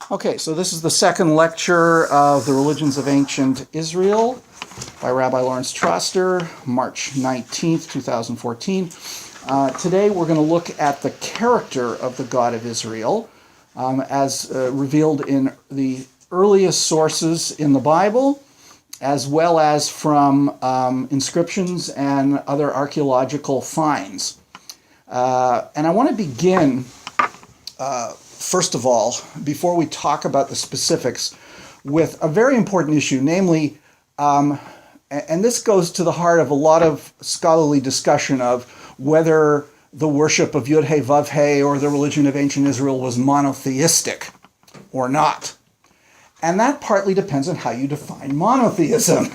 Okay, so this is the second lecture of the Religions of Ancient Israel by Rabbi Lawrence Troster, March 19th, 2014. Today we're going to look at the character of the God of Israel as revealed in the earliest sources in the Bible, as well as from inscriptions and other archaeological finds. And I want to begin first of all, before we talk about the specifics, with a very important issue, namely, and this goes to the heart of a lot of scholarly discussion of whether the worship of Yud-He Vav-He or the religion of ancient Israel was monotheistic or not. And that partly depends on how you define monotheism.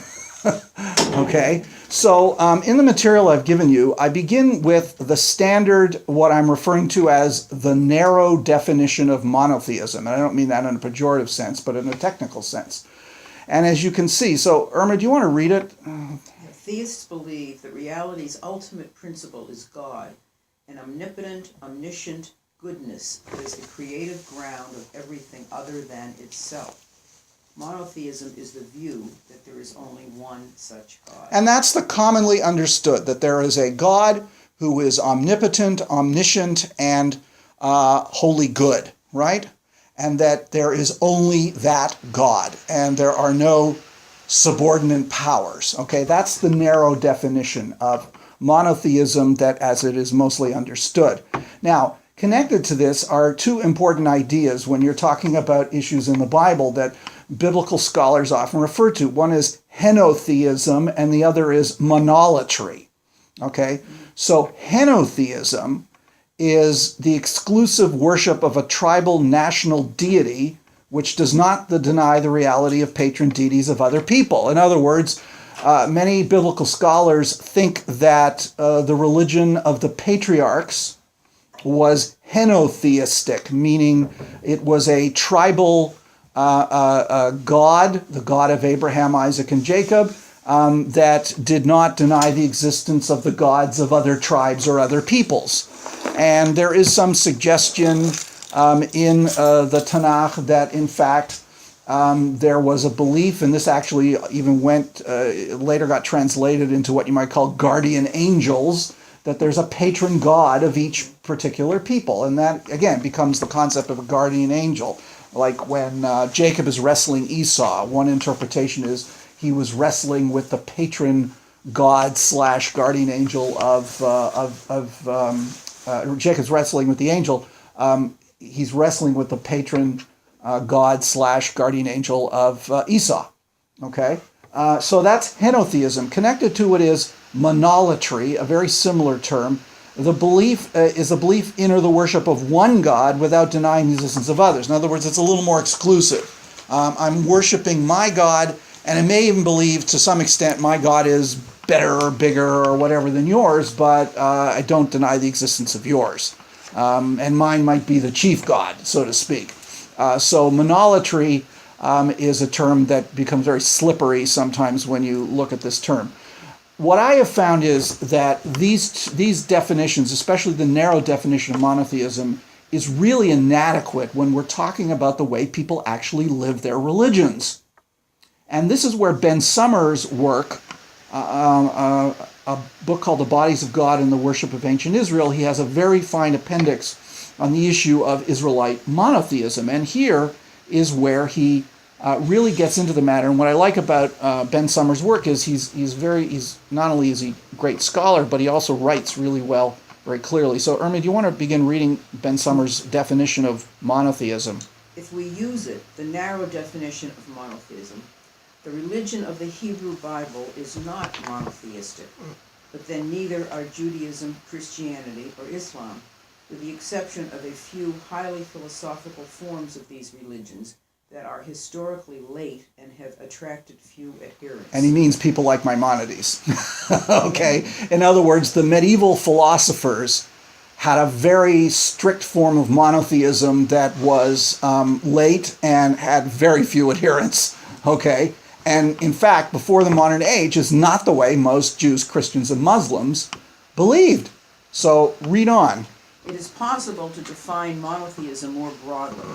Okay, so in the material I've given you, I begin with the standard, what I'm referring to as the narrow definition of monotheism. And I don't mean that in a pejorative sense, but in a technical sense. And as you can see, so Irma, do you want to read it? Theists believe that reality's ultimate principle is God, an omnipotent, omniscient goodness that is the creative ground of everything other than itself. Monotheism is the view that there is only one such God. And that's the commonly understood, that there is a God who is omnipotent, omniscient, and wholly good, right? And that there is only that God, and there are no subordinate powers, okay? That's the narrow definition of monotheism that as it is mostly understood. Now, connected to this are two important ideas when you're talking about issues in the Bible that biblical scholars often refer to. One is henotheism and the other is monolatry. Okay? So henotheism is the exclusive worship of a tribal national deity which does not deny the reality of patron deities of other people. In other words, many biblical scholars think that the religion of the patriarchs was henotheistic, meaning it was a tribal God, the God of Abraham, Isaac, and Jacob, that did not deny the existence of the gods of other tribes or other peoples. And there is some suggestion in the Tanakh that, in fact, there was a belief, and this actually even later got translated into what you might call guardian angels, that there's a patron god of each particular people. And that, again, becomes the concept of a guardian angel. Like when Jacob is wrestling Esau, one interpretation is he was wrestling with the patron god / guardian angel Jacob's wrestling with the angel. He's wrestling with the patron god / guardian angel of Esau. Okay, so that's henotheism. Connected to it is monolatry, a very similar term. The belief is a belief in or the worship of one God without denying the existence of others. In other words, it's a little more exclusive. I'm worshiping my God, and I may even believe to some extent my God is better or bigger or whatever than yours, but I don't deny the existence of yours. And mine might be the chief God, so to speak. So monolatry is a term that becomes very slippery sometimes when you look at this term. What I have found is that these definitions, especially the narrow definition of monotheism, is really inadequate when we're talking about the way people actually live their religions. And this is where Ben Summers' work, a book called The Bodies of God and the Worship of Ancient Israel, he has a very fine appendix on the issue of Israelite monotheism. And here is where he really gets into the matter. And what I like about Ben Summers' work is he's not only is he a great scholar, but he also writes really well, very clearly. So Irma, do you want to begin reading Ben Summers' definition of monotheism? If we use it, the narrow definition of monotheism, the religion of the Hebrew Bible is not monotheistic, but then neither are Judaism, Christianity, or Islam, with the exception of a few highly philosophical forms of these religions that are historically late and have attracted few adherents. And he means people like Maimonides. Okay? In other words, the medieval philosophers had a very strict form of monotheism that was late and had very few adherents. Okay? And in fact, before the modern age is not the way most Jews, Christians, and Muslims believed. So read on. It is possible to define monotheism more broadly.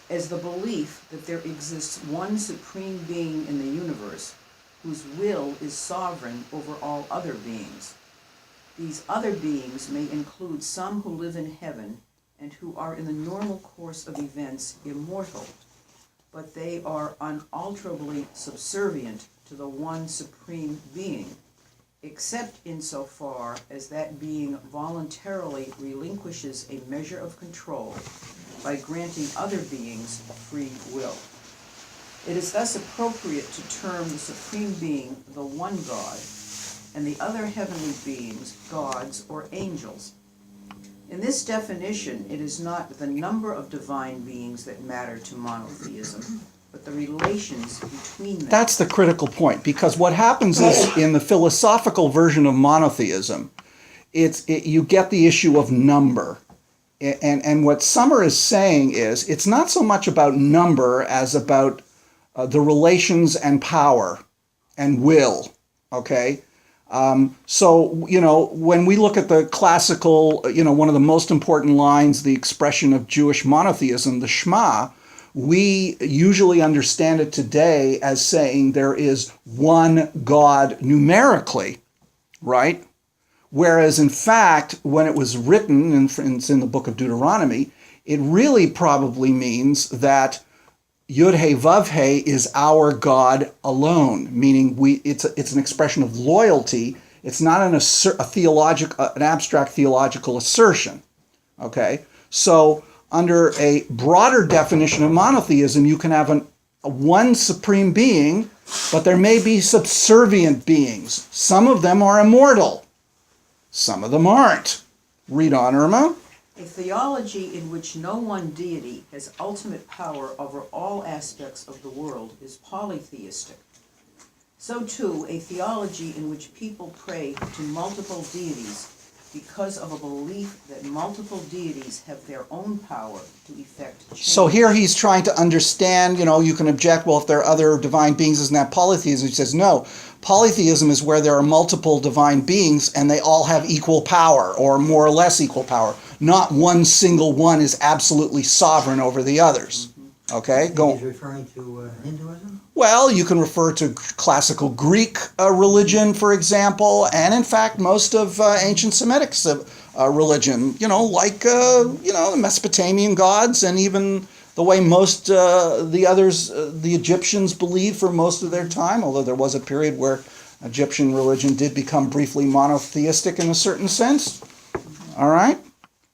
as the belief that there exists one supreme being in the universe whose will is sovereign over all other beings. These other beings may include some who live in heaven and who are in the normal course of events immortal, but they are unalterably subservient to the one supreme being, except insofar as that being voluntarily relinquishes a measure of control by granting other beings free will. It is thus appropriate to term the supreme being the one God, and the other heavenly beings gods or angels. In this definition, it is not the number of divine beings that matter to monotheism, but the relations between them. That's the critical point, because what happens is in the philosophical version of monotheism, you get the issue of number. And what Summer is saying is it's not so much about number as about the relations and power and will, okay? So, you know, when we look at the classical, you know, one of the most important lines, the expression of Jewish monotheism, the Shema, we usually understand it today as saying there is one God numerically, right? Whereas in fact, when it was written, and it's in the book of Deuteronomy, it really probably means that Yud-He Vav-He is our God alone, meaning it's an expression of loyalty. It's not an abstract theological assertion. Okay, so under a broader definition of monotheism, you can have a one supreme being, but there may be subservient beings. Some of them are immortal. Some of them aren't. Read on, Irma. A theology in which no one deity has ultimate power over all aspects of the world is polytheistic. So too, a theology in which people pray to multiple deities because of a belief that multiple deities have their own power to effect change. So here he's trying to understand, you know, you can object, well, if there are other divine beings, isn't that polytheism? He says, no, polytheism is where there are multiple divine beings and they all have equal power or more or less equal power. Not one single one is absolutely sovereign over the others. Okay, go. He's referring to Hinduism? Well, you can refer to classical Greek religion, for example, and in fact, most of ancient Semitic religion, you know, like, you know, the Mesopotamian gods, and even the way most the others, the Egyptians believed for most of their time, although there was a period where Egyptian religion did become briefly monotheistic in a certain sense. All right,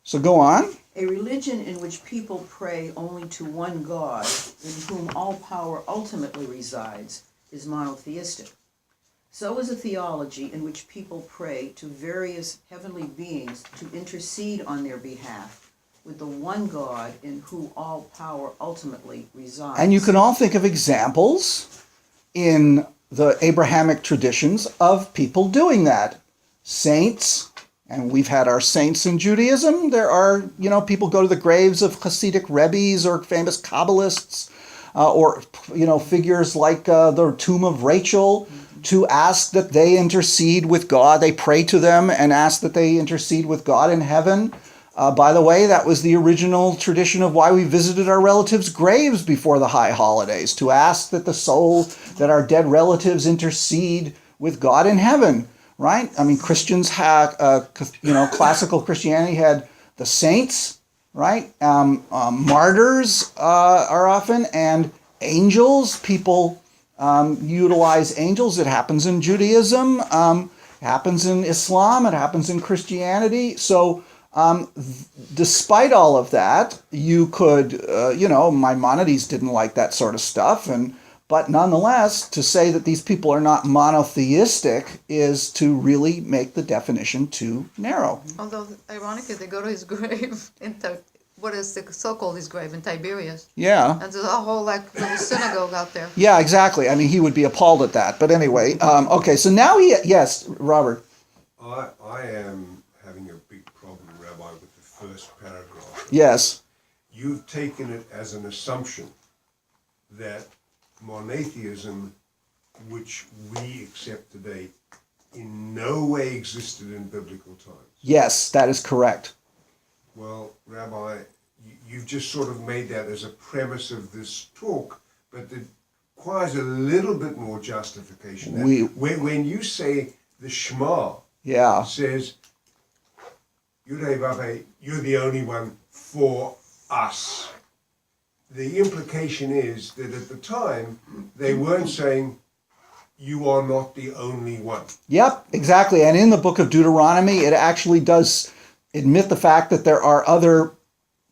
so go on. A religion in which people pray only to one God, in whom all power ultimately resides, is monotheistic. So is a theology in which people pray to various heavenly beings to intercede on their behalf, with the one God in whom all power ultimately resides. And you can all think of examples in the Abrahamic traditions of people doing that. Saints. And we've had our saints in Judaism. There are, you know, people go to the graves of Hasidic Rebbes or famous Kabbalists or, you know, figures like the tomb of Rachel to ask that they intercede with God. They pray to them and ask that they intercede with God in heaven. By the way, that was the original tradition of why we visited our relatives' graves before the high holidays, to ask that the soul, that our dead relatives intercede with God in heaven. Right? I mean, Christians had, you know, classical Christianity had the saints, right? Martyrs are often, and angels. People utilize angels. It happens in Judaism. It happens in Islam. It happens in Christianity. So despite all of that, you could, you know, Maimonides didn't like that sort of stuff, but nonetheless, to say that these people are not monotheistic is to really make the definition too narrow. Although, ironically, they go to his grave in what is the so-called his grave in Tiberias. Yeah. And there's a whole little synagogue out there. Yeah, exactly. I mean, he would be appalled at that. But anyway, okay. So now yes, Robert. I am having a big problem, Rabbi, with the first paragraph. Yes. You've taken it as an assumption that monotheism, which we accept today, in no way existed in biblical times. Yes, that is correct. Well, Rabbi, you've just sort of made that as a premise of this talk, but it requires a little bit more justification. When you say the Shema Yeah. says, Yudhe Vahe, you're the only one for us. The implication is that at the time, they weren't saying, you are not the only one. Yep, exactly. And in the book of Deuteronomy, it actually does admit the fact that there are other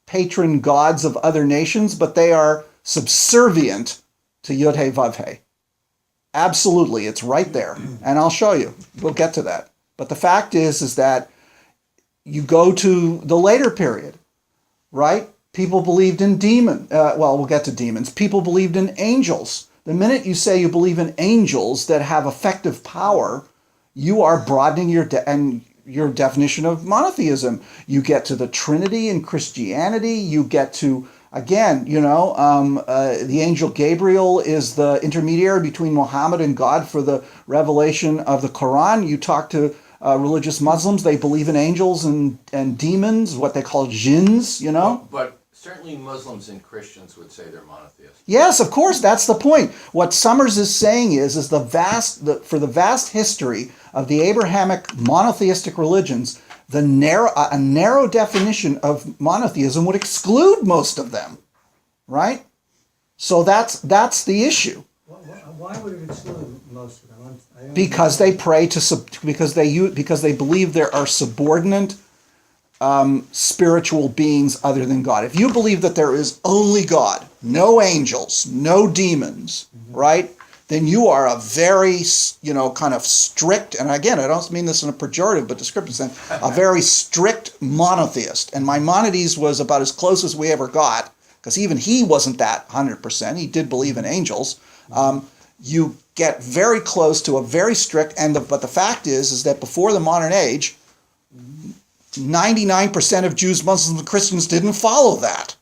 patron gods of other nations, but they are subservient to Yud-He Vav-He. Absolutely, it's right there. And I'll show you. We'll get to that. But the fact is that you go to the later period, right? People believed in we'll get to demons. People believed in angels. The minute you say you believe in angels that have effective power, you are broadening your definition of monotheism. You get to the Trinity in Christianity. You get to, again, the angel Gabriel is the intermediary between Muhammad and God for the revelation of the Quran. You talk to religious Muslims, they believe in angels and demons, what they call jinns, But certainly Muslims and Christians would say they're monotheists. Yes, of course, that's the point. What Summers is saying is for the vast history of the Abrahamic monotheistic religions, a narrow definition of monotheism would exclude most of them, right? So that's the issue. Why would it exclude most of them? Because they because they believe there are subordinate spiritual beings other than God. If you believe that there is only God, no angels, no demons, right? Then you are a very, kind of strict, and again, I don't mean this in a pejorative but descriptive sense, a very strict monotheist. And Maimonides was about as close as we ever got, because even he wasn't that 100%. He did believe in angels. You get very close to a very strict, but the fact is that before the modern age, 99% of Jews, Muslims, and Christians didn't follow that.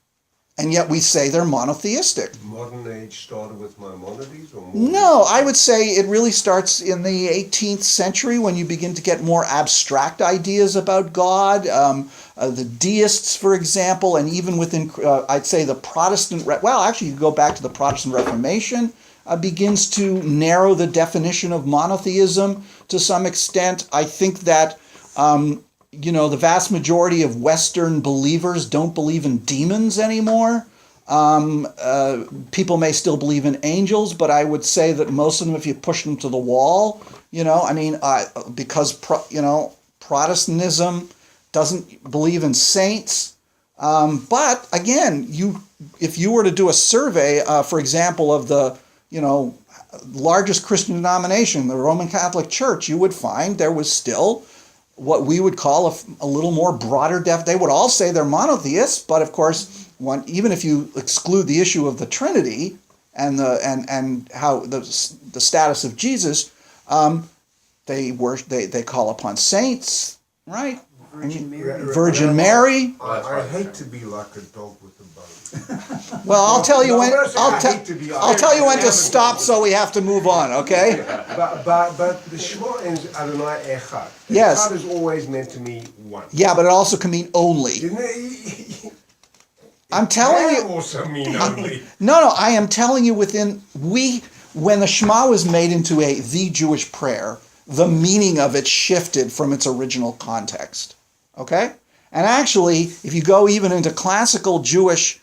And yet we say they're monotheistic. Modern age started with Maimonides? Or more? No, I would say it really starts in the 18th century when you begin to get more abstract ideas about God. The deists, for example, and even within, I'd say the Protestant, you go back to the Protestant Reformation, begins to narrow the definition of monotheism to some extent. I think that the vast majority of Western believers don't believe in demons anymore. People may still believe in angels, but I would say that most of them, if you push them to the wall, because Protestantism doesn't believe in saints. But again, if you were to do a survey, for example, of the largest Christian denomination, the Roman Catholic Church, you would find there was still what we would call a little more broader they would all say they're monotheists, but of course, even if you exclude the issue of the Trinity and how the status of Jesus, they call upon saints, right? Virgin Mary. I hate to be like a dog with a bone. Well, I'll tell you when. I'll tell you when to stop, so we have to move on. Okay. But the Shema is Adonai Echad. Yes. Echad is always meant to mean one. Yeah, but it also can mean only. Didn't it? I'm telling you. It can also mean only. No, I am telling you when the Shema was made into the Jewish prayer, the meaning of it shifted from its original context. Okay? And actually, if you go even into classical Jewish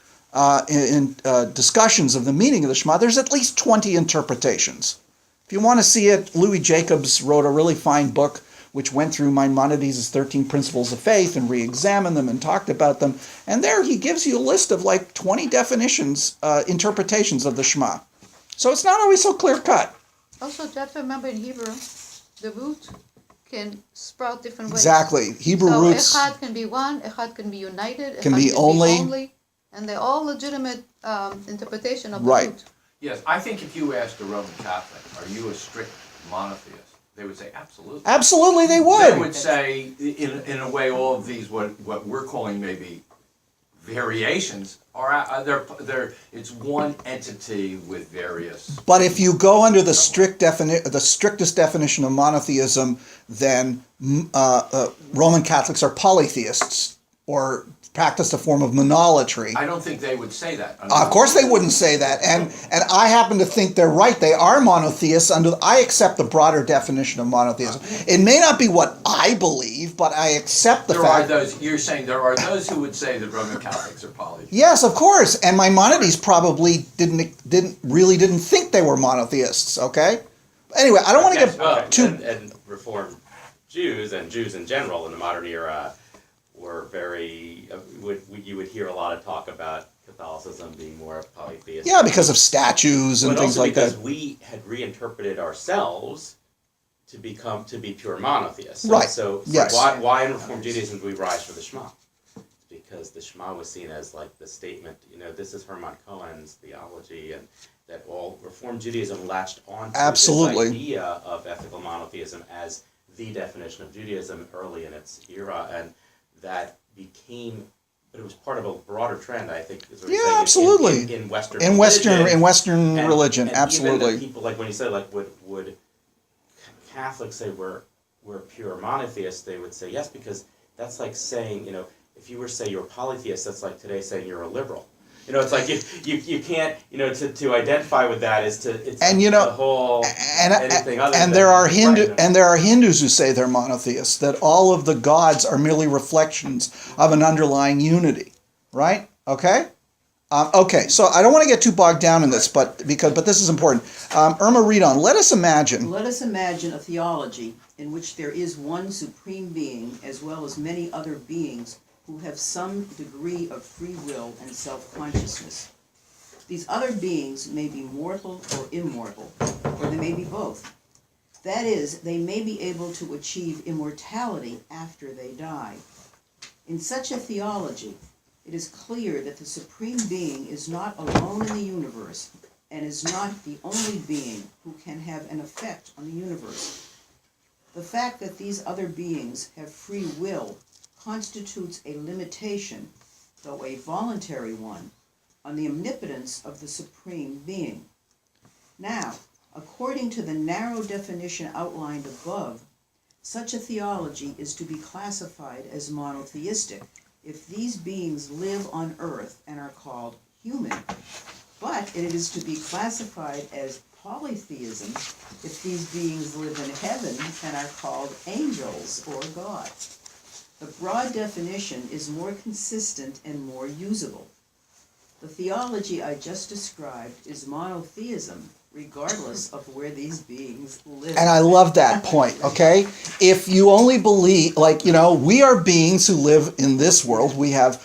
discussions of the meaning of the Shema, there's at least 20 interpretations. If you want to see it, Louis Jacobs wrote a really fine book which went through Maimonides' 13 Principles of Faith and re-examined them and talked about them. And there he gives you a list of like 20 definitions, interpretations of the Shema. So it's not always so clear-cut. Also, you have to remember in Hebrew, the root can sprout different ways. Exactly. Hebrew roots. Echad can be one, Echad can be united, can Echad be only. And they're all legitimate interpretation of the Right. root. Yes, I think if you asked a Roman Catholic, are you a strict monotheist? They would say, absolutely. Absolutely, they They would. would say, in a way, all of these, what we're calling maybe variations, it's one entity with various... But if you go under the strictest definition of monotheism, then Roman Catholics are polytheists, or practiced a form of monolatry. I don't think they would say that. Of course they wouldn't say that, and I happen to think they're right. They are monotheists. I accept the broader definition of monotheism. It may not be what I believe, but I accept the There fact. are those, you're saying there are those who would say that Roman Catholics are polytheists. Yes, of course, and Maimonides probably didn't think they were monotheists. Okay. Anyway, I don't want to get too. And Reformed Jews and Jews in general in the modern era were very. You would hear a lot of talk about Catholicism being more polytheistic. Yeah, because of statues and but things also like because that. we had reinterpreted ourselves to be pure monotheists. Right. So Yes. why in Reformed Judaism do we rise for the Shema? Because the Shema was seen as like the statement. This is Hermann Cohen's theology, and that all Reformed Judaism latched on to Absolutely. this idea of ethical monotheism as the definition of Judaism early in its era, and that became. But it was part of a broader trend, I think. Is what you're Yeah, saying, absolutely. In Western In Western and- religion, and absolutely. even the people, like when you say, like, would Catholics say we're pure monotheists? They would say yes, because that's like saying, if you were to say you're a polytheist, that's like today saying you're a liberal. It's like you can't, to identify with that is to, it's And, like the whole anything other and than there are right, there are Hindus who say they're monotheists, that all of the gods are merely reflections of an underlying unity, right? Okay. Okay, so I don't want to get too bogged down in this, but this is important. Irma, read on. Let us imagine. Let us imagine a theology in which there is one supreme being as well as many other beings who have some degree of free will and self-consciousness. These other beings may be mortal or immortal, or they may be both. That is, they may be able to achieve immortality after they die. In such a theology, it is clear that the Supreme Being is not alone in the universe and is not the only being who can have an effect on the universe. The fact that these other beings have free will constitutes a limitation, though a voluntary one, on the omnipotence of the Supreme Being. Now, according to the narrow definition outlined above, such a theology is to be classified as monotheistic if these beings live on earth and are called human, but it is to be classified as polytheism if these beings live in heaven and are called angels or God. The broad definition is more consistent and more usable. The theology I just described is monotheism, regardless of where these beings live. And I love that point, okay? If you only believe, we are beings who live in this world. We have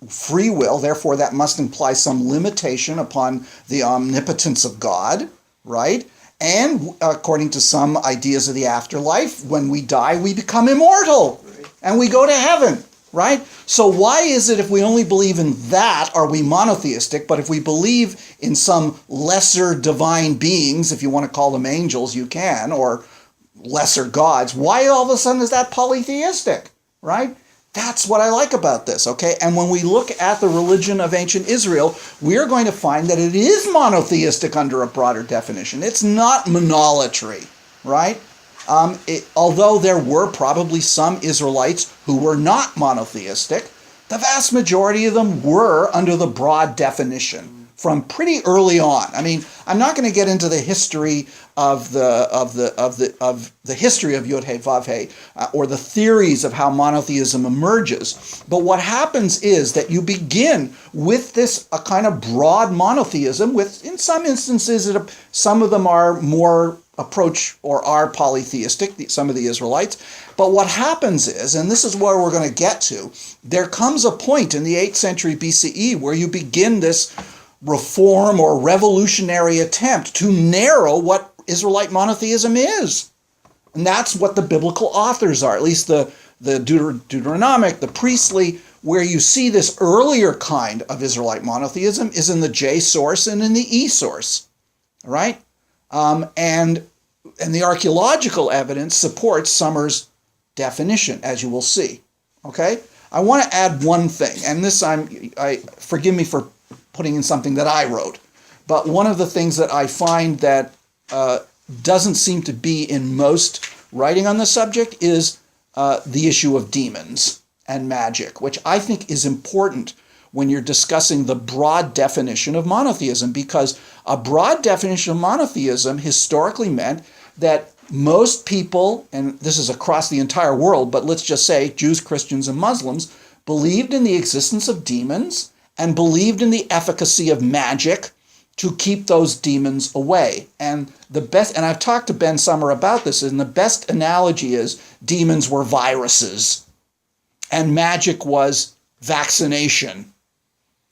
free will, therefore that must imply some limitation upon the omnipotence of God, right? And according to some ideas of the afterlife, when we die, we become immortal. And we go to heaven, right? So why is it if we only believe in that are we monotheistic, but if we believe in some lesser divine beings, if you want to call them angels, you can, or lesser gods, why all of a sudden is that polytheistic, right? That's what I like about this, okay? And when we look at the religion of ancient Israel, we're going to find that it is monotheistic under a broader definition. It's not monolatry, right? Although there were probably some Israelites who were not monotheistic, the vast majority of them were under the broad definition from pretty early on. I mean, I'm not going to get into the history of the history of Yod He Vav He or the theories of how monotheism emerges. But what happens is that you begin with this a kind of broad monotheism. With in some instances, some of them are more approach or are polytheistic, some of the Israelites. But what happens is, and this is where we're going to get to, there comes a point in the 8th century BCE where you begin this reform or revolutionary attempt to narrow what Israelite monotheism is. And that's what the biblical authors are, at least the Deuteronomic, the priestly, where you see this earlier kind of Israelite monotheism is in the J source and in the E source, right? And the archaeological evidence supports Summers' definition, as you will see. Okay, I want to add one thing, and this I forgive me for putting in something that I wrote, but one of the things that I find that doesn't seem to be in most writing on the subject is the issue of demons and magic, which I think is important when you're discussing the broad definition of monotheism, because a broad definition of monotheism historically meant that most people, and this is across the entire world, but let's just say Jews, Christians, and Muslims, believed in the existence of demons and believed in the efficacy of magic to keep those demons away. And the best, and I've talked to Ben Summer about this, and the best analogy is demons were viruses and magic was vaccination,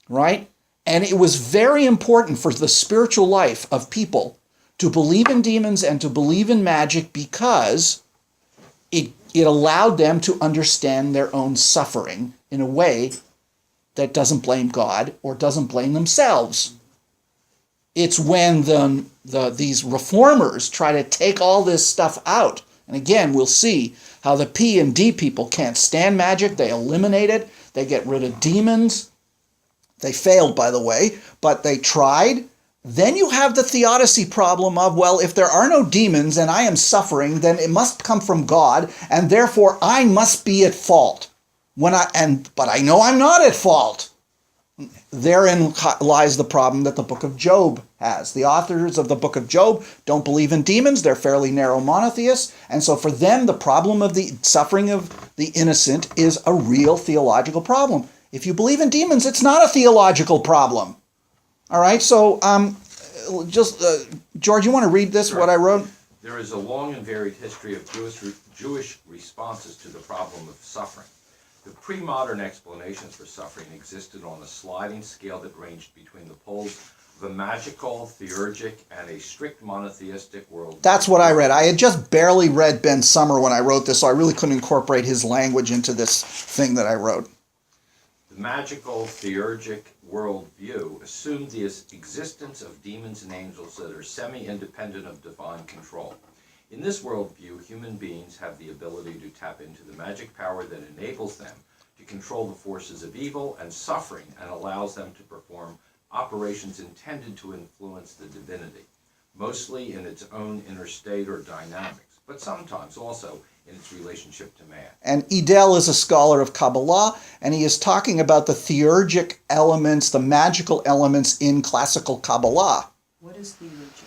right? And it was very important for the spiritual life of people to believe in demons and to believe in magic, because it allowed them to understand their own suffering in a way that doesn't blame God or doesn't blame themselves. It's when these reformers try to take all this stuff out. And again, we'll see how the P and D people can't stand magic. They eliminate it. They get rid of demons. They failed, by the way, but they tried. Then you have the theodicy problem of, well, if there are no demons and I am suffering, then it must come from God, and therefore I must be at fault. But I know I'm not at fault. Therein lies the problem that the book of Job has. The authors of the book of Job don't believe in demons. They're fairly narrow monotheists. And so for them, the problem of the suffering of the innocent is a real theological problem. If you believe in demons, it's not a theological problem. All right, so George, you want to read this, Sure. what I wrote? There is a long and varied history of Jewish responses to the problem of suffering. The pre-modern explanations for suffering existed on a sliding scale that ranged between the poles of a magical, theurgic, and a strict monotheistic world. That's what I read. I had just barely read Ben Summer when I wrote this, so I really couldn't incorporate his language into this thing that I wrote. The magical, theurgic worldview assumed the existence of demons and angels that are semi-independent of divine control. In this worldview, human beings have the ability to tap into the magic power that enables them to control the forces of evil and suffering and allows them to perform operations intended to influence the divinity, mostly in its own inner state or dynamics, but sometimes also in its relationship to man. And Edel is a scholar of Kabbalah, and he is talking about the theurgic elements, the magical elements in classical Kabbalah. What is theurgic?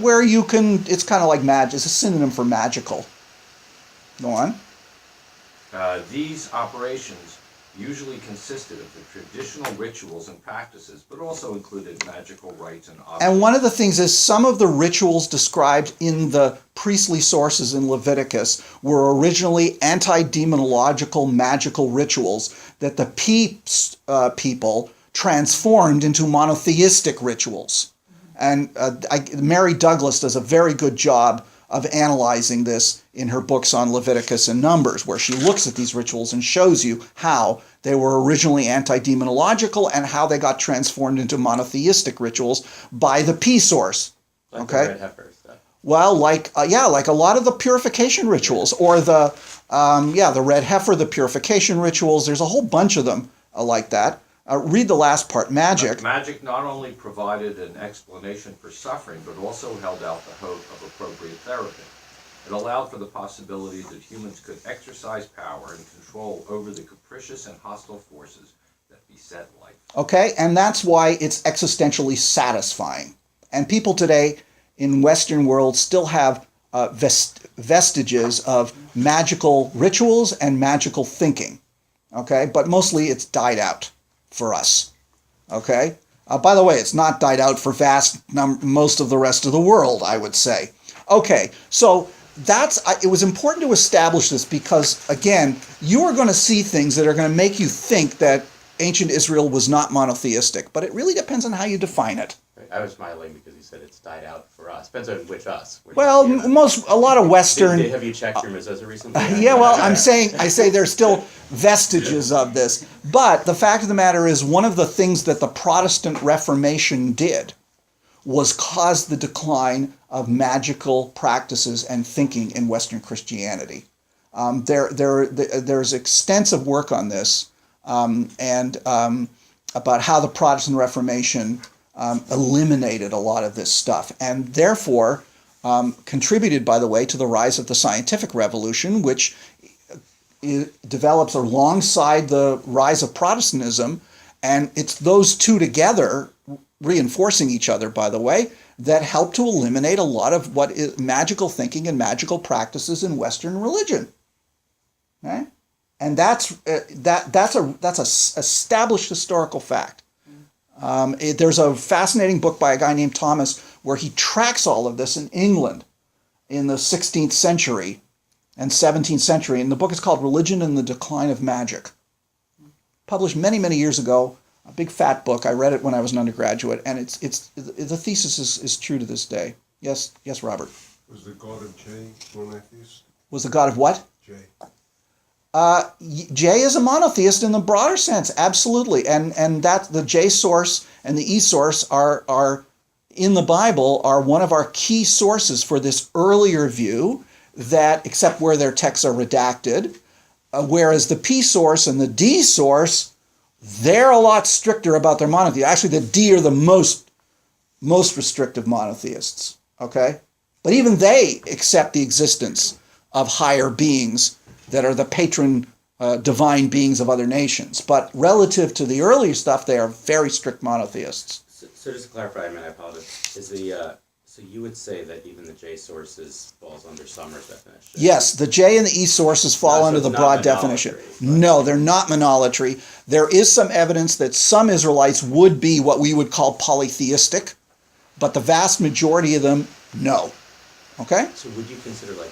Where you can, it's kind of like magic, it's a synonym for magical. Go on. These operations usually consisted of the traditional rituals and practices, but also included magical rites and objects. And one of the things is some of the rituals described in the priestly sources in Leviticus were originally anti-demonological magical rituals that the people transformed into monotheistic rituals. And Mary Douglas does a very good job of analyzing this in her books on Leviticus and Numbers, where she looks at these rituals and shows you how they were originally anti-demonological and how they got transformed into monotheistic rituals by the P source. Like Okay? the red heifer stuff. Well, like a lot of the purification rituals, or the red heifer, the purification rituals. There's a whole bunch of them like that. Read the last part, magic. Magic not only provided an explanation for suffering, but also held out the hope of appropriate therapy. It allowed for the possibility that humans could exercise power and control over the capricious and hostile forces that beset life. Okay, and that's why it's existentially satisfying. And people today in Western world still have vestiges of magical rituals and magical thinking. Okay, but mostly it's died out for us. Okay? By the way, it's not died out for most of the rest of the world, I would say. Okay, so it was important to establish this because, again, you are going to see things that are going to make you think that ancient Israel was not monotheistic, but it really depends on how you define it. I was smiling because you said it's died out for us. Depends on which us. Well, a lot of Western. Have you checked your mezuzah recently? Yeah, well, I say there's still vestiges of this. But the fact of the matter is, one of the things that the Protestant Reformation did was cause the decline of magical practices and thinking in Western Christianity. There's extensive work on this and about how the Protestant Reformation eliminated a lot of this stuff, and therefore contributed, by the way, to the rise of the scientific revolution, which develops alongside the rise of Protestantism, and it's those two together, reinforcing each other, by the way, that help to eliminate a lot of what is magical thinking and magical practices in Western religion. Okay? And that's a established historical fact. There's a fascinating book by a guy named Thomas where he tracks all of this in England in the 16th century and 17th century, and the book is called Religion and the Decline of Magic. Published many, many years ago, a big fat book. I read it when I was an undergraduate, and the thesis is true to this day. Yes, Robert. Was the god of J monotheist? Was the god of what? J. J is a monotheist in the broader sense, absolutely, and that the J source and the E source are in the Bible are one of our key sources for this earlier view that, except where their texts are redacted, whereas the P source and the D source, they're a lot stricter about their monotheism. Actually, the D are the most restrictive monotheists. Okay, but even they accept the existence of higher beings that are the patron divine beings of other nations. But relative to the earlier stuff, they are very strict monotheists. So just to clarify, I apologize. So you would say that even the J sources falls under Summers' definition? Yes, the J and the E sources fall under the broad definition. No, they're not monolatry. There is some evidence that some Israelites would be what we would call polytheistic, but the vast majority of them, no. Okay? So would you consider like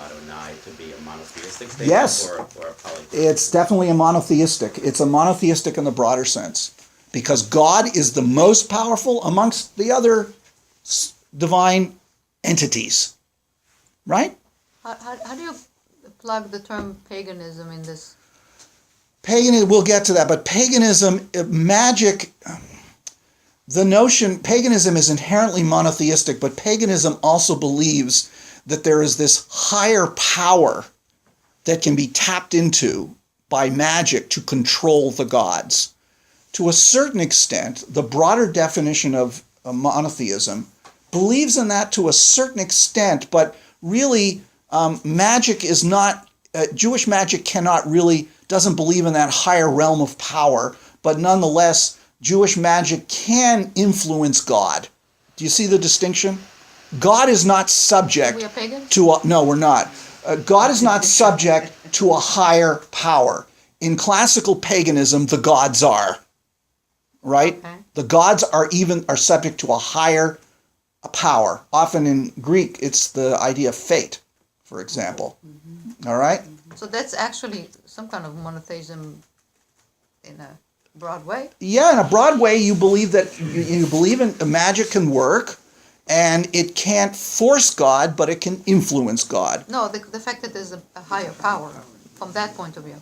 Adonai to be a monotheistic statement? Yes. Or a polytheistic? It's definitely a monotheistic. It's a monotheistic in the broader sense, because God is the most powerful amongst the other divine entities, right? How do you plug the term paganism in this? Paganism, we'll get to that, but paganism, magic, the notion, paganism is inherently monotheistic, but paganism also believes that there is this higher power that can be tapped into by magic to control the gods. To a certain extent, the broader definition of monotheism believes in that to a certain extent, but really magic is not, Jewish magic doesn't believe in that higher realm of power, but nonetheless, Jewish magic can influence God. Do you see the distinction? God is not subject We are pagans? to no, we're not. God is not subject to a higher power. In classical paganism, the gods are, right? Okay. The gods are subject to a higher power. Often in Greek, it's the idea of fate, for example. All right? So that's actually some kind of monotheism in a broad way? Yeah, in a broad way, you believe that you believe in magic can work, and it can't force God, but it can influence God. No, the fact that there's a higher power from that point of view.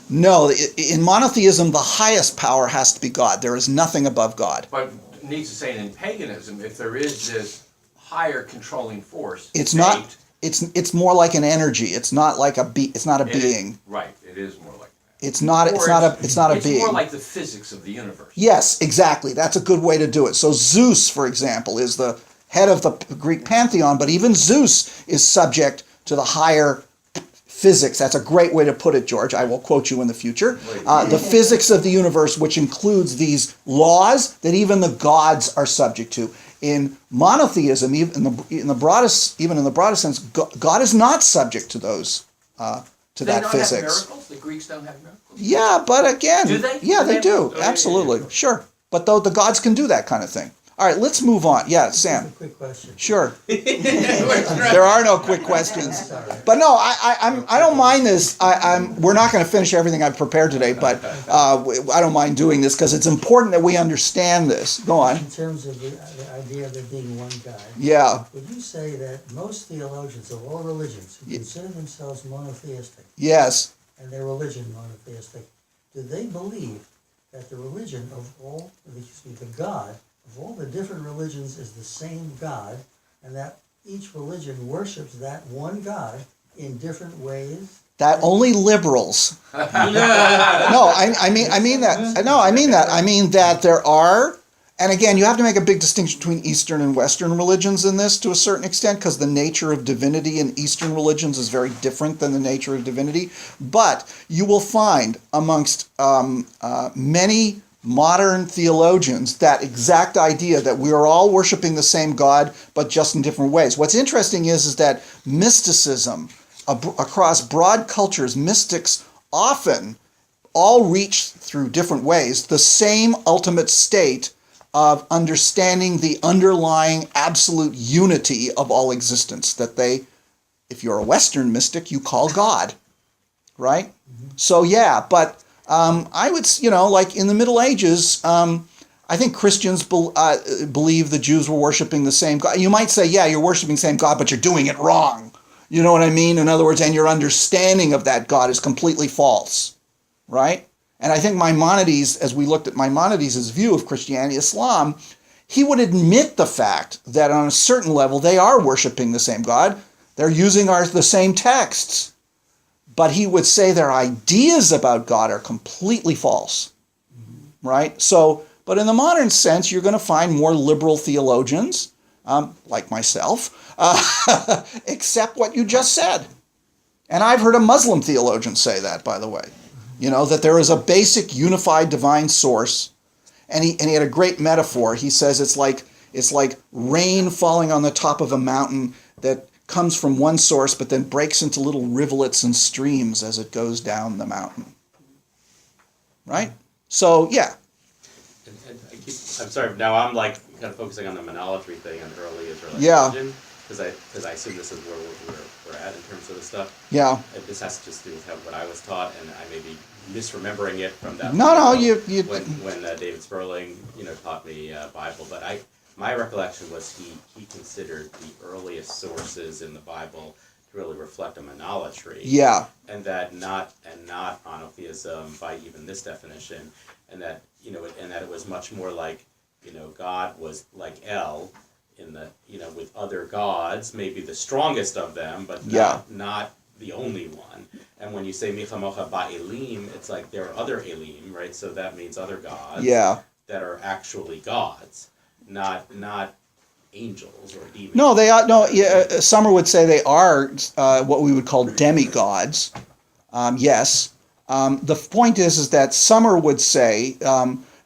No, in monotheism, the highest power has to be God. There is nothing above God. But Nietzsche is saying in paganism, if there is this higher controlling force, It's fate, not. It's more like an energy. It's not like it's not a being. Right, it is more like that. It's not. It's Or not a. It's not a It's being. more like the physics of the universe. Yes, exactly. That's a good way to do it. So Zeus, for example, is the head of the Greek pantheon, but even Zeus is subject to the higher physics. That's a great way to put it, George. I will quote you in the future. The physics of the universe, which includes these laws that even the gods are subject to. In monotheism, even in the broadest sense, God is not subject to those to They that don't physics. have miracles? The Greeks don't have miracles? Yeah, but again, Do they? yeah, they do. Oh, yeah, Absolutely, yeah, yeah. sure. But though the gods can do that kind of thing. All right, let's move on. Yeah, Sam. A quick question. Sure. There are no quick questions. But no, I don't mind this. We're not going to finish everything I've prepared today, but I don't mind doing this because it's important that we understand this. Go on. In terms of the idea of there being one God, Yeah. would you say that most theologians of all religions who consider themselves monotheistic, Yes. and their religion monotheistic, do they believe that the religion of all, the God of all the different religions is the same God, and that each religion worships that one God in different ways? That only liberals. No, I mean that. No, I mean that. I mean that there are, And again, you have to make a big distinction between Eastern and Western religions in this to a certain extent, because the nature of divinity in Eastern religions is very different than the nature of divinity. But you will find amongst many modern theologians that exact idea that we are all worshiping the same God, but just in different ways. What's interesting is that mysticism, across broad cultures, mystics often all reach through different ways the same ultimate state of understanding the underlying absolute unity of all existence that they, if you're a Western mystic, you call God, right? Mm-hmm. So yeah, but I would, like in the Middle Ages, I think Christians believe the Jews were worshiping the same God. You might say, yeah, you're worshiping the same God, but you're doing it wrong. You know what I mean? In other words, and your understanding of that God is completely false, right? And I think Maimonides, as we looked at Maimonides' view of Christianity, Islam, he would admit the fact that on a certain level they are worshiping the same God. They're using the same texts. But he would say their ideas about God are completely false, right? So, but in the modern sense, you're going to find more liberal theologians, like myself, accept what you just said. And I've heard a Muslim theologian say that, by the way. That there is a basic unified divine source. And he had a great metaphor. He says it's like rain falling on the top of a mountain that comes from one source but then breaks into little rivulets and streams as it goes down the mountain. Right? So, yeah. I'm sorry, now I'm like kind of focusing on the monolatry thing and early Israelite religion, because I assume this is where we're at in terms of the stuff. Yeah. This has to just do with what I was taught, and I may be misremembering it from that. When David Sperling, taught me Bible, but my recollection was he considered the earliest sources in the Bible to really reflect a monolatry. Yeah. And that not monotheism by even this definition, and that it was much more like, God was like El in the with other gods, maybe the strongest of them, but not the only one. And when you say Michamocha Ba'elim, it's like there are other Elim, right? So that means other gods that are actually gods, not angels or demons. No, they are. No, Summer would say they are what we would call demigods. Yes. The point is that Summer would say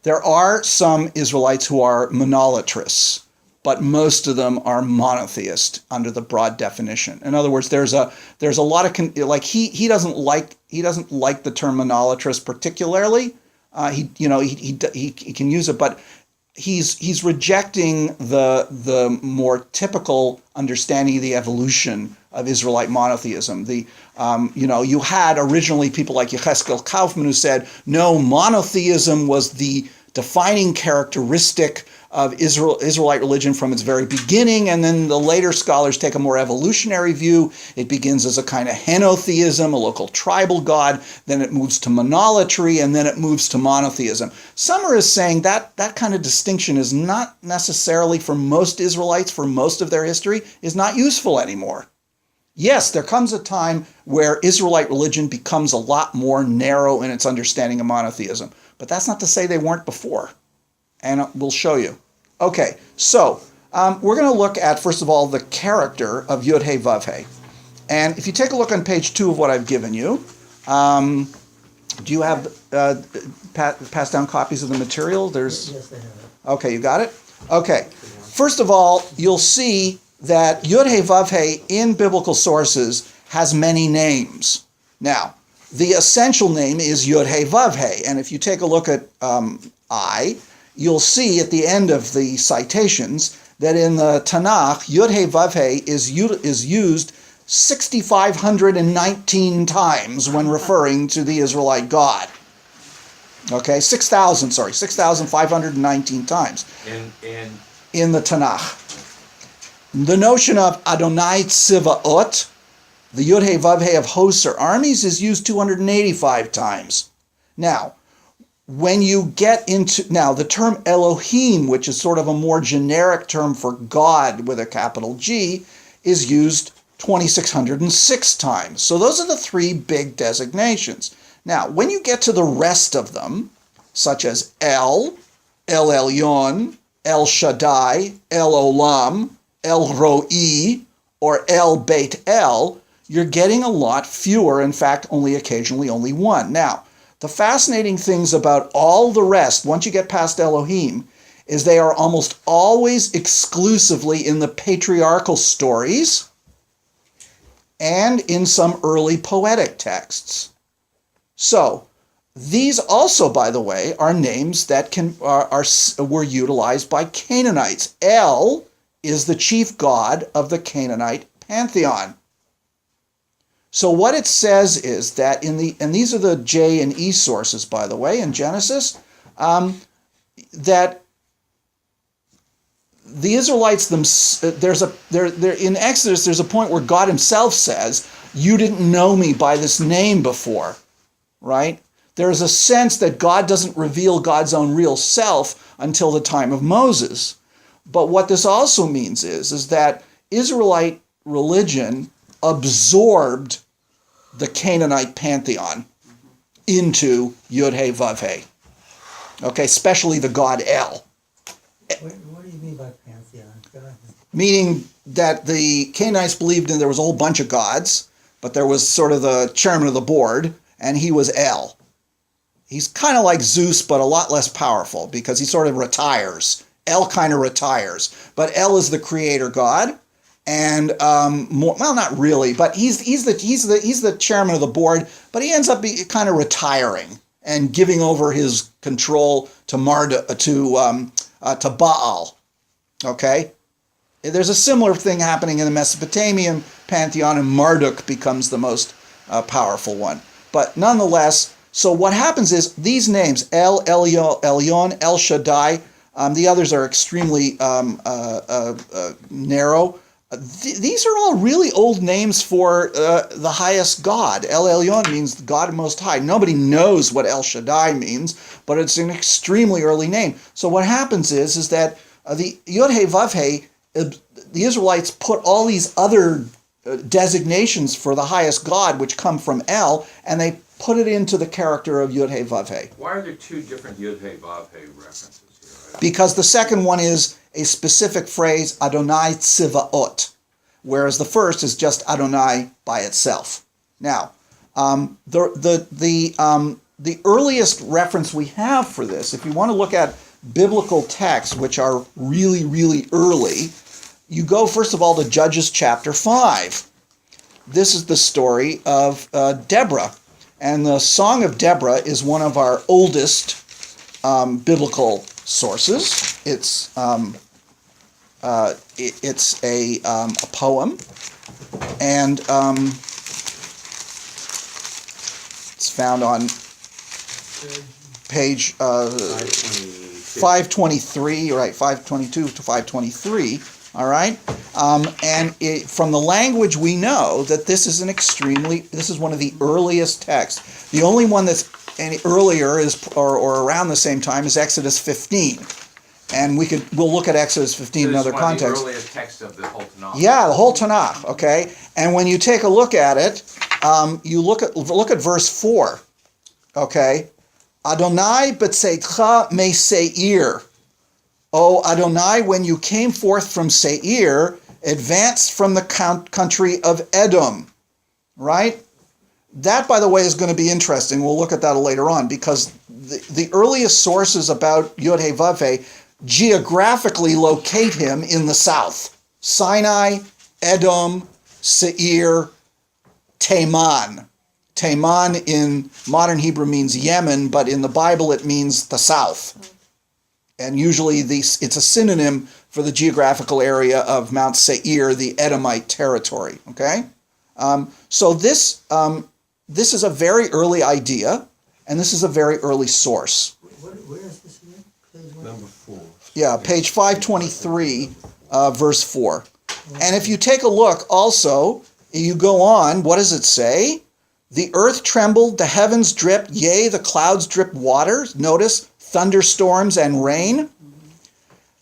there are some Israelites who are monolatrous, but most of them are monotheist under the broad definition. In other words, there's a lot of he doesn't like the term monolatrous particularly. He can use it, but he's rejecting the more typical understanding of the evolution of Israelite monotheism. You had originally people like Yecheskel Kaufman who said, no, monotheism was the defining characteristic of Israelite religion from its very beginning, and then the later scholars take a more evolutionary view. It begins as a kind of henotheism, a local tribal god, then it moves to monolatry, and then it moves to monotheism. Summer is saying that kind of distinction is not necessarily, for most Israelites, for most of their history, is not useful anymore. Yes, there comes a time where Israelite religion becomes a lot more narrow in its understanding of monotheism, but that's not to say they weren't before, and we'll show you. Okay, so we're going to look at, first of all, the character of Yud-He Vav-He. And if you take a look on page 2 of what I've given you, do you have pass down copies of the material? Yes, they have it. Okay, you got it? Okay. First of all, you'll see that Yud-He Vav-He in biblical sources has many names. Now, the essential name is Yud-He Vav-He, and if you take a look at you'll see at the end of the citations that in the Tanakh, Yud-He Vav-He is used 6,519 times when referring to the Israelite God. Okay, 6,519 times in the Tanakh. The notion of Adonai Tzivaot, the Yud-He Vav-He of hosts or armies, is used 285 times. Now, when you get into, the term Elohim, which is sort of a more generic term for God with a capital G, is used 2,606 times. So those are the three big designations. Now, when you get to the rest of them, such as El Elyon, El Shaddai, El Olam, El Roi, or El Beit El, you're getting a lot fewer. In fact, occasionally only one. Now, the fascinating things about all the rest, once you get past Elohim, is they are almost always exclusively in the patriarchal stories and in some early poetic texts. So, these also, by the way, are names that were utilized by Canaanites. El is the chief god of the Canaanite pantheon. So what it says is that and these are the J and E sources, by the way, in Genesis, that the Israelites in Exodus, there's a point where God himself says, "You didn't know me by this name before," right? There's a sense that God doesn't reveal God's own real self until the time of Moses. But what this also means is that Israelite religion absorbed the Canaanite pantheon into Yud-He Vav-He. Okay, especially the god El. What do you mean by pantheon? Meaning that the Canaanites believed there was a whole bunch of gods, but there was sort of the chairman of the board, and he was El. He's kind of like Zeus, but a lot less powerful because he sort of retires. El kind of retires, but El is the creator god, and not really, but he's the chairman of the board. But he ends up kind of retiring and giving over his control to Baal. Okay, there's a similar thing happening in the Mesopotamian pantheon, and Marduk becomes the most powerful one. But nonetheless. So what happens is these names, El, Elyon, El Shaddai, the others are extremely narrow. These are all really old names for the highest God. El Elyon means God Most High. Nobody knows what El Shaddai means, but it's an extremely early name. So what happens is that the Yod-He Vav-He, the Israelites put all these other designations for the highest God, which come from El, and they put it into the character of Yud-He Vav-He. Why are there two different Yud-He Vav-He references here? Because the second one is a specific phrase, Adonai Tzivaot, whereas the first is just Adonai by itself. Now, the earliest reference we have for this, if you want to look at biblical texts, which are really, really early, you go first of all to Judges chapter 5. This is the story of Deborah. And the Song of Deborah is one of our oldest biblical sources. It's a poem, and it's found on page 523, right? 522 to 523. All right, and from the language we know that this is one of the earliest texts. The only one that's any earlier is or around the same time is Exodus 15, and we'll look at Exodus 15 in other contexts. The earliest text of the whole Tanakh. Yeah, the whole Tanakh. Okay, and when you take a look at it, you look at verse 4. Okay, Adonai b'tzeitcha me Seir. O Adonai, when you came forth from Seir, advanced from the country of Edom, right? That, by the way, is going to be interesting. We'll look at that later on, because the earliest sources about Yod-He Vav-He geographically locate him in the south. Sinai, Edom, Seir, Teman. Teman in modern Hebrew means Yemen, but in the Bible it means the south. And usually it's a synonym for the geographical area of Mount Seir, the Edomite territory. Okay, so this is a very early idea, and this is a very early source. Where is this again? Page what? Number 4. Yeah, page 523, verse 4. And if you take a look, also you go on. What does it say? The earth trembled, the heavens dripped, yea, the clouds dripped water. Notice. Thunderstorms and rain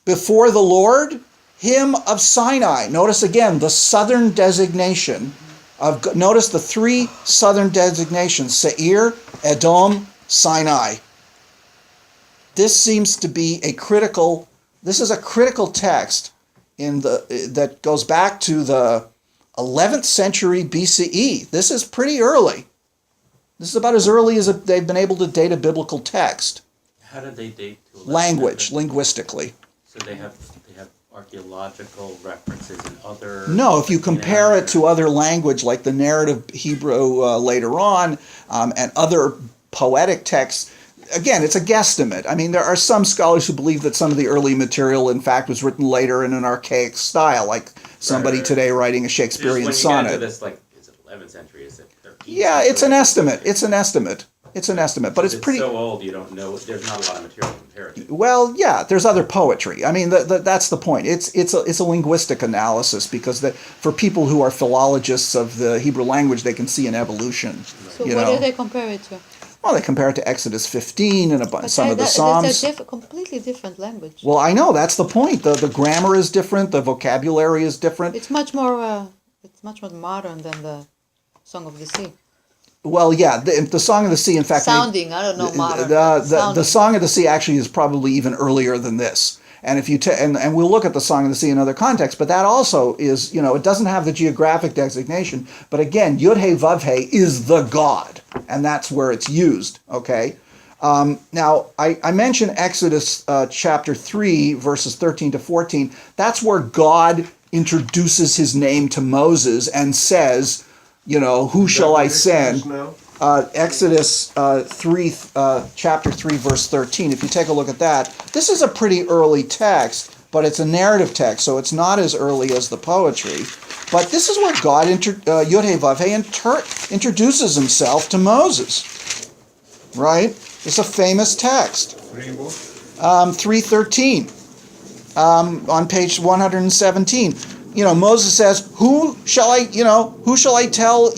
before the Lord, him of Sinai. Notice again the southern designation of. Notice the three southern designations: Seir, Edom, Sinai. This seems to be a critical This is a critical text that goes back to the 11th century BCE. This is pretty early. This is about as early as they've been able to date a biblical text. How did they date to 11th Language, century? linguistically. So they have archaeological references in other. No, if you compare it to other language like the narrative Hebrew later on and other poetic texts, again, it's a guesstimate. I mean, there are some scholars who believe that some of the early material, in fact, was written later in an archaic style, like somebody Right. today writing a Just Shakespearean when you sonnet. get into this, like, is it 11th century? Is it 13th Yeah, it's an century? estimate. It's an estimate. It's an estimate, but it's pretty. so old you don't know. There's not a lot of material to compare it to. Well, yeah, there's other poetry. I mean, that's the point. It's a linguistic analysis because for people who are philologists of the Hebrew language, they can see an evolution. So you what know? do they compare it to? Well, they compare it to Exodus 15 and some of the Psalms. That's a completely different language. Well, I know that's the point. The grammar is different. The vocabulary is different. It's much more modern than the Song of the Sea. Well, yeah, the Song of the Sea. In fact, Sounding, I don't know, modern. the Sounding. Song of the Sea actually is probably even earlier than this. And if you and we'll look at the Song of the Sea in other contexts, but that also is, it doesn't have the geographic designation. But again, Yud He Vav He is the God, and that's where it's used. Okay. Now I mentioned Exodus chapter 3 verses 13 to 14. That's where God introduces His name to Moses and says, who shall I send? Exodus 3, chapter 3, verse 13. If you take a look at that, this is a pretty early text, but it's a narrative text, so it's not as early as the poetry. But this is where God, Yud He Vav He, introduces Himself to Moses. Right? It's a famous text. 3:13 on page 117. Moses says, who shall I tell,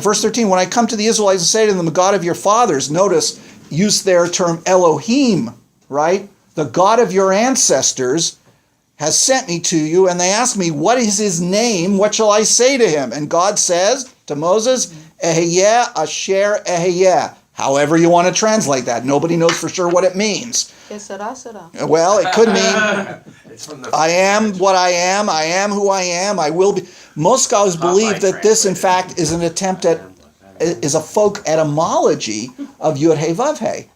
verse 13, when I come to the Israelites and say to them, the God of your fathers, notice, use their term Elohim, right? The God of your ancestors has sent me to you, and they ask me, what is his name? What shall I say to him? And God says to Moses, Eheyeh Asher Eheyeh. However you want to translate that. Nobody knows for sure what it means. Well, it could mean I am what I am who I am, I will be. Most scholars believe that this, in fact, is an attempt is a folk etymology of Yud He Vav He.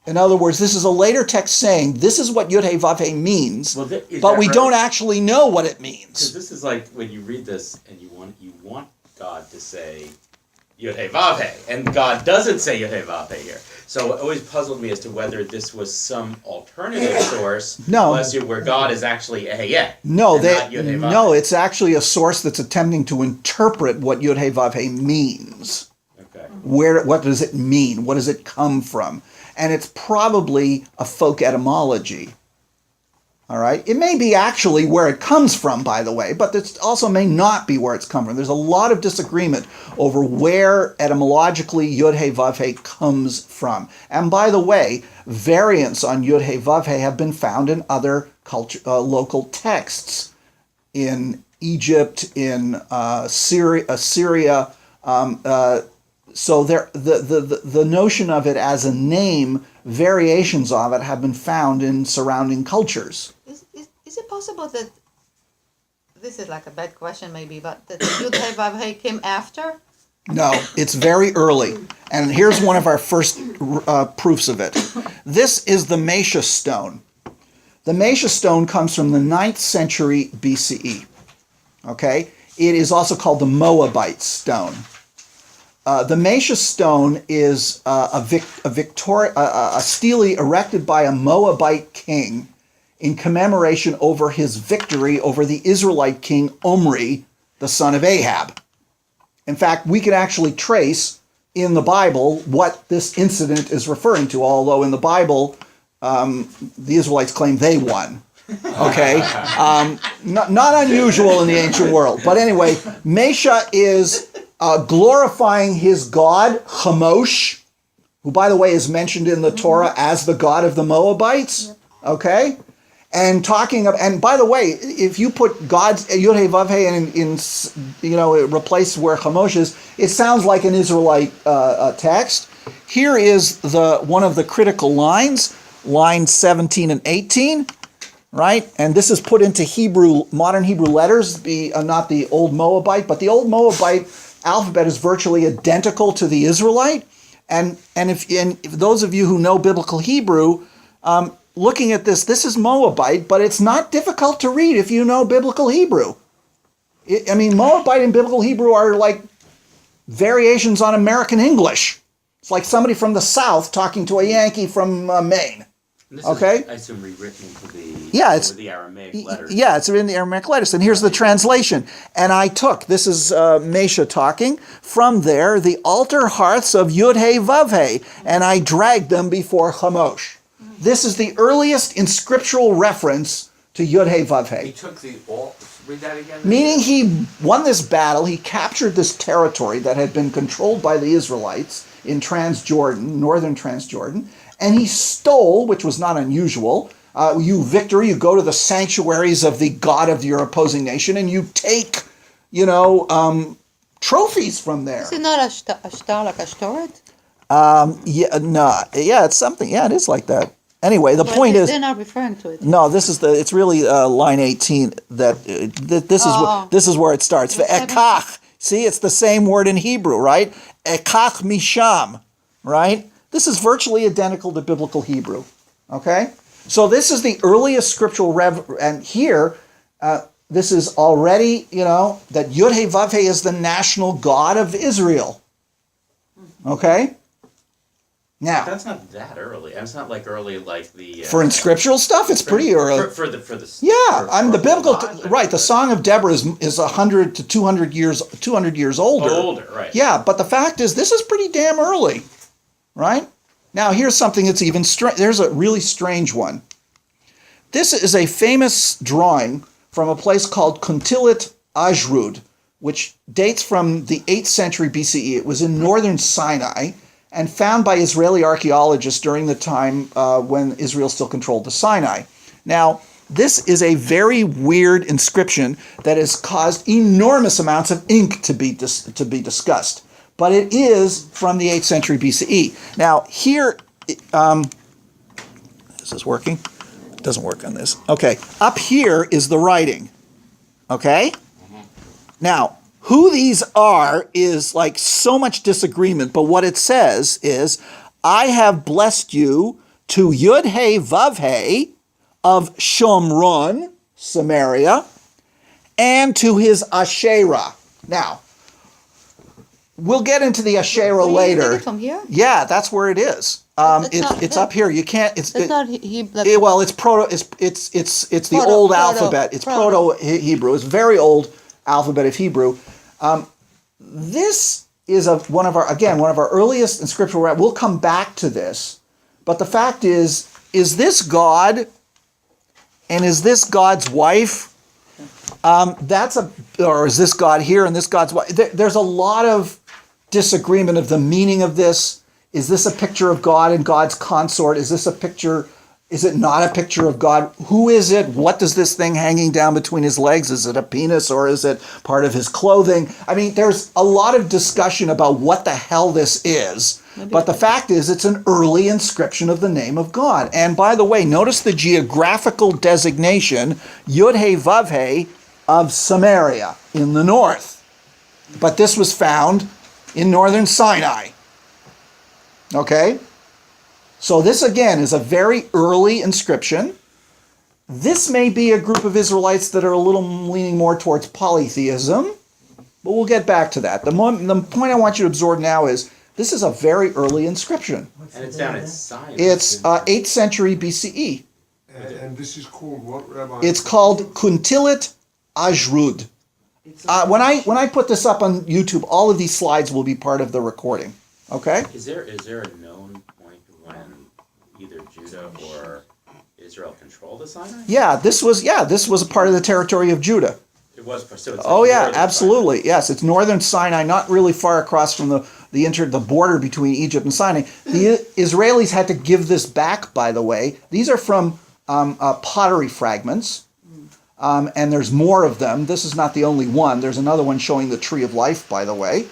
In other words, this is a later text saying this is what Yud He Vav He means, but we don't actually know what it means. Because this is like when you read this and you want God to say Yud He Vav He, and God doesn't say Yud He Vav He here. So it always puzzled me as to whether this was some alternative source, where God is actually Eheyeh. No, it's actually a source that's attempting to interpret what Yud He Vav He means. Okay. What does it mean? What does it come from? And it's probably a folk etymology. All right? It may be actually where it comes from, by the way, but it also may not be where it's come from. There's a lot of disagreement over where etymologically Yud He Vav He comes from. And by the way, variants on Yud He Vav He have been found in other local texts in Egypt, in Syria. So the notion of it as a name, variations of it have been found in surrounding cultures. Is it possible that, this is like a bad question maybe, but that Yud He Vav He came after? No, it's very early. And here's one of our first proofs of it. This is the Mesha stone. The Mesha stone comes from the 9th century BCE. Okay? It is also called the Moabite stone. The Mesha stone is a stele erected by a Moabite king in commemoration over his victory over the Israelite king Omri, the son of Ahab. In fact, we can actually trace in the Bible what this incident is referring to, although in the Bible, the Israelites claim they won. Okay? Not unusual in the ancient world. But anyway, Mesha is glorifying his god, Chemosh, who, by the way, is mentioned in the Torah as the god of the Moabites. Okay? And and by the way, if you put God's Yud He Vav He in replace where Chemosh is, it sounds like an Israelite text. Here is one of the critical lines. line 17 and 18, right? And this is put into Hebrew, modern Hebrew letters, not the old Moabite, but the old Moabite alphabet is virtually identical to the Israelite. And if those of you who know biblical Hebrew, looking at this is Moabite, but it's not difficult to read if you know biblical Hebrew. Moabite and biblical Hebrew are like variations on American English. It's like somebody from the South talking to a Yankee from Maine. And this Okay? is, I assume, rewritten into the Aramaic letters. Yeah, it's in the Aramaic letters. And here's the translation. And I took, this is Mesha talking, from there the altar hearths of Yud-He Vav-He, and I dragged them before Chemosh. This is the earliest inscriptural reference to Yud-He Vav-He. He took read that again? Meaning he won this battle, he captured this territory that had been controlled by the Israelites in Transjordan, northern Transjordan, and he stole, which was not unusual, you go to the sanctuaries of the god of your opposing nation and you take, trophies from there. Is it not a star like a Ashtoreth? It's something, it is like that. Anyway, the point is, they're not referring to it. no, it's really line 18 this is where it starts. Ve'ekach, see, it's the same word in Hebrew, right? Ekach misham, right? This is virtually identical to biblical Hebrew, okay? So this is the earliest scriptural and here, this is already, that Yud-He Vav-He is the national god of Israel, okay? Now, That's not that early. It's not like early like the for inscriptural stuff, it's pretty early. for the The biblical, archaeological- right? The Song of Deborah is 100 to 200 years older. Older, right? Yeah, but the fact is, this is pretty damn early, right? Now, here's something that's even strange. There's a really strange one. This is a famous drawing from a place called Kuntilat Ajrud, which dates from the 8th century BCE. It was in northern Sinai and found by Israeli archaeologists during the time when Israel still controlled the Sinai. Now, this is a very weird inscription that has caused enormous amounts of ink to be discussed. But it is from the 8th century BCE. Now, here, is this working? It doesn't work on this. Okay, up here is the writing. Okay? Now, who these are is like so much disagreement, but what it says is, I have blessed you to Yud-He Vav-He of Shomron, Samaria, and to his Asherah. Now, we'll get into the Asherah Can you later. take it from here? Yeah, that's where it is. It's up here. You can't. It's not it's proto. It's the Proto- old proto- alphabet. It's proto. proto Hebrew. It's very old alphabet of Hebrew. This is one of our earliest inscriptural. We'll come back to this, but the fact is this God, and is this God's wife? Or is this God here and this God's wife? There's a lot of disagreement of the meaning of this. Is this a picture of God and God's consort? Is this a picture? Is it not a picture of God? Who is it? What does this thing hanging down between his legs? Is it a penis or is it part of his clothing? I mean, there's a lot of discussion about what the hell this is. But the fact is, it's an early inscription of the name of God. And by the way, notice the geographical designation, Yud-He Vav-He of Samaria in the north. But this was found in northern Sinai. Okay? So this, again, is a very early inscription. This may be a group of Israelites that are a little leaning more towards polytheism, but we'll get back to that. The point I want you to absorb now is this is a very early inscription. And it's down at Sinai. It's 8th century BCE. And this is called what, Rabbi? It's called Kuntilat Ajrud. When I put this up on YouTube, all of these slides will be part of the recording. Okay? Is there a known point when either Judah or Israel controlled the Sinai? Yeah, this was a part of the territory of Judah. It was. So it's Oh like yeah, northern absolutely. Yes, it's northern Sinai, not really far across from the border between Egypt and Sinai. The Israelis had to give this back, by the way. These are from pottery fragments, and there's more of them. This is not the only one. There's another one showing the tree of life, by the way.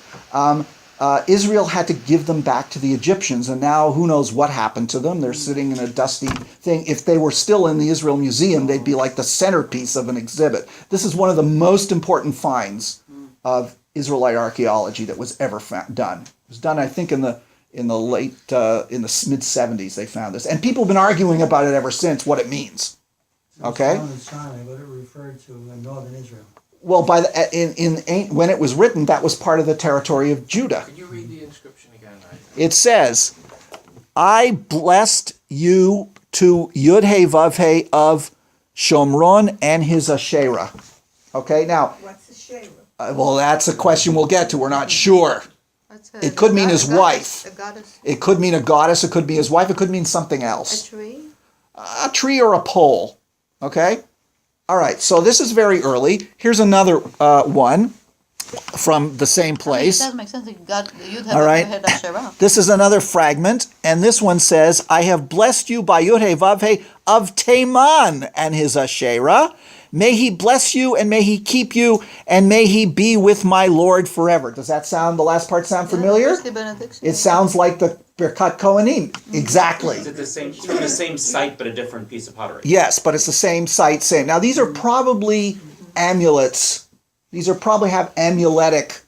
Israel had to give them back to the Egyptians, and now who knows what happened to them. They're sitting in a dusty thing. If they were still in the Israel Museum, they'd be like the centerpiece of an exhibit. This is one of the most important finds of Israelite archaeology that was ever done. It was done, I think, in the mid 70s. They found this, and people have been arguing about it ever since what it means. Okay. It was found in Sinai, but it referred to northern Israel. Well, when it was written, that was part of the territory of Judah. Could you read the inscription again? It says, "I blessed you to Yud-He-Vav-He of Shomron and his Asherah." Okay, now, What's the Shera? well, that's a question we'll get to. We're not sure. That's It could mean his goddess, wife. A goddess, It could mean a goddess. It could be his wife. It could mean something a else. tree. A tree or a pole. Okay? All right, so this is very early. Here's another one from the same I mean, it place. does make sense. You'd have All right. had Asherah. This is another fragment, and this one says, "I have blessed you by Yud-He-Vav-He of Teman and his Asherah. May he bless you, and may he keep you, and may he be with my Lord forever." Does that sound, the last part sound familiar? Priestly benediction. It sounds like the Birkat Kohanim. Exactly. Is it the same, it's from the same site but a different piece of pottery? Yes, but it's the same site, same. Now, these are probably amulets. These are probably have amuletic,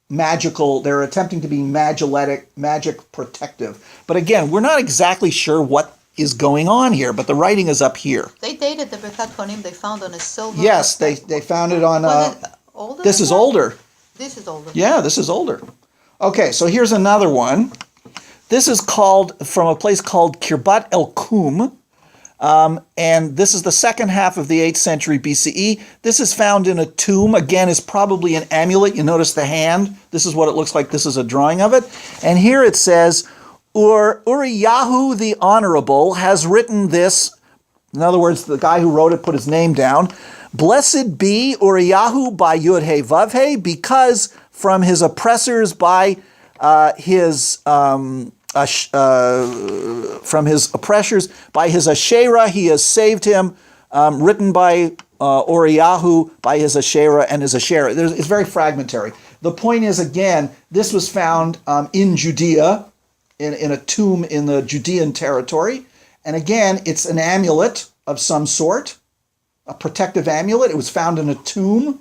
magical, they're attempting to be magic protective. But again, we're not exactly sure what is going on here, but the writing is up here. They dated the Birkat Kohanim they found on a silver. Yes, they found it on, Was it older? this than is that? older. This is older. Yeah, this is older. Okay, so here's another one. This is called, from a place called Kirbat El Kum, and this is the second half of the 8th century BCE. This is found in a tomb. Again, is probably an amulet. You notice the hand. This is what it looks like. This is a drawing of it. And here it says, Uriyahu the Honorable has written this. In other words, the guy who wrote it put his name down. "Blessed be Uriyahu by Yud-He-Vav-He, because from his oppressors by from his oppressors by his Asherah he has saved him." Written by Uriyahu by his Asherah and his Asherah. It's very fragmentary. The point is, again, this was found in Judea, in a tomb in the Judean territory. And again, it's an amulet of some sort, a protective amulet. It was found in a tomb.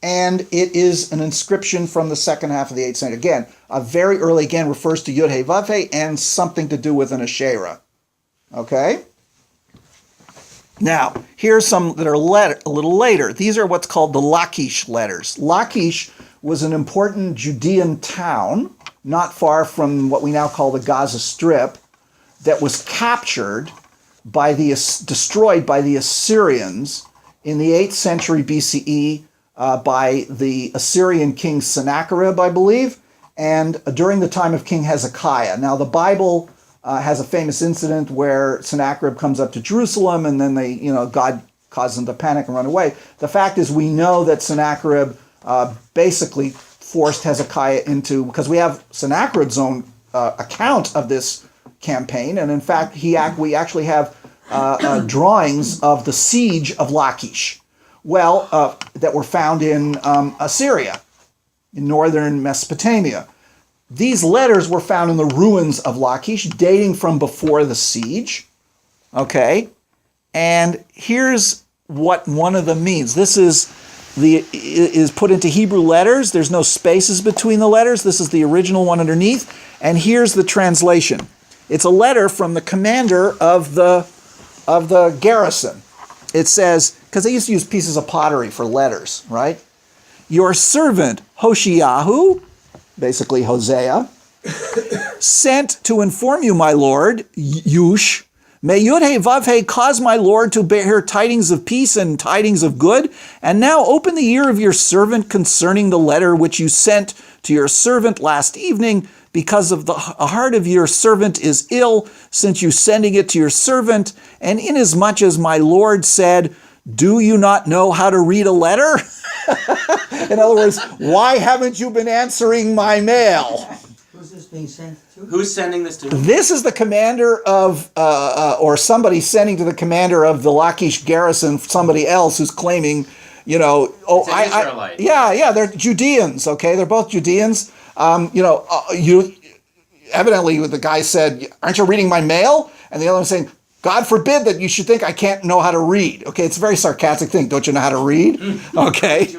And it is an inscription from the second half of the 8th century. Again, very early, again, refers to Yud-He-Vav-He and something to do with an Asherah. Okay? Now, here's some that are a little later. These are what's called the Lachish letters. Lachish was an important Judean town, not far from what we now call the Gaza Strip, that was captured by destroyed by the Assyrians in the 8th century BCE by the Assyrian king Sennacherib, I believe, and during the time of King Hezekiah. Now, the Bible has a famous incident where Sennacherib comes up to Jerusalem, and then God causes them to panic and run away. The fact is, we know that Sennacherib basically forced Hezekiah into, because we have Sennacherib's own account of this campaign, and in fact, we actually have drawings of the siege of Lachish. That were found in Assyria, in northern Mesopotamia. These letters were found in the ruins of Lachish, dating from before the siege. Okay, and here's what one of them means. This is put into Hebrew letters. There's no spaces between the letters. This is the original one underneath, and here's the translation. It's a letter from the commander of the garrison. It says, because they used to use pieces of pottery for letters, right? "Your servant Hoshiyahu," basically Hosea, "sent to inform you, my lord, Yush, may Yud-He-Vav-He cause my lord to bear tidings of peace and tidings of good. And now open the ear of your servant concerning the letter which you sent to your servant last evening, because of the heart of your servant is ill, since you sending it to your servant, and inasmuch as my Lord said, do you not know how to read a letter?" In other words, why haven't you been answering my mail? Who's this being sent to? Who's sending this to? This is the commander of, or somebody sending to the commander of the Lachish garrison, somebody else who's claiming, It's an Israelite. yeah, they're Judeans, okay? They're both Judeans. You evidently the guy said, "Aren't you reading my mail?" And the other one saying, "God forbid that you should think I can't know how to read." Okay, it's a very sarcastic thing. Don't you know how to read? Okay.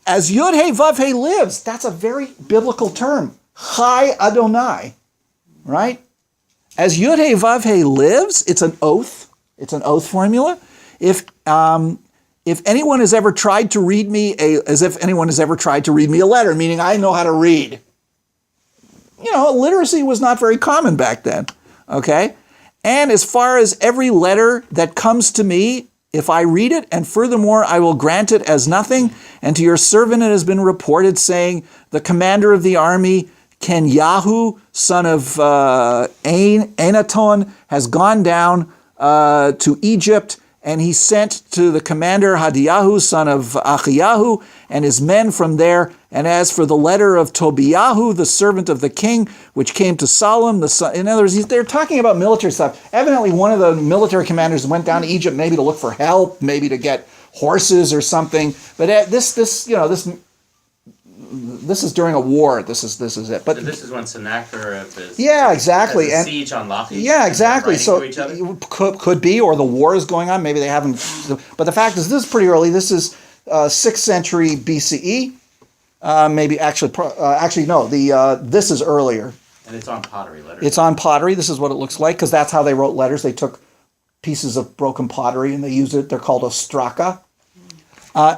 As Yud He Vav He lives, that's a very biblical term. Chai Adonai, right? As Yud He Vav He lives, it's an oath. It's an oath formula. If anyone has ever tried to read me as if anyone has ever tried to read me a letter, meaning I know how to read. Literacy was not very common back then. Okay? And as far as every letter that comes to me, if I read it, and furthermore, I will grant it as nothing, and to your servant it has been reported, saying, the commander of the army, Kenyahu, son of Anaton, has gone down to Egypt, and he sent to the commander Hadiyahu, son of Achiyahu, and his men from there. And as for the letter of Tobiyahu, the servant of the king, which came to Solomon, in other words, they're talking about military stuff. Evidently, one of the military commanders went down to Egypt, maybe to look for help, maybe to get horses or something. But this is during a war. This is it. But So this is when Sennacherib is exactly. has a siege on Lachish. Yeah, exactly. And So to each other. it could be, or the war is going on. Maybe they haven't. But the fact is, this is pretty early. This is 6th century BCE. Maybe no. This is earlier. And it's on pottery letters. It's on pottery. This is what it looks like, because that's how they wrote letters. They took pieces of broken pottery and they used it. They're called ostraka.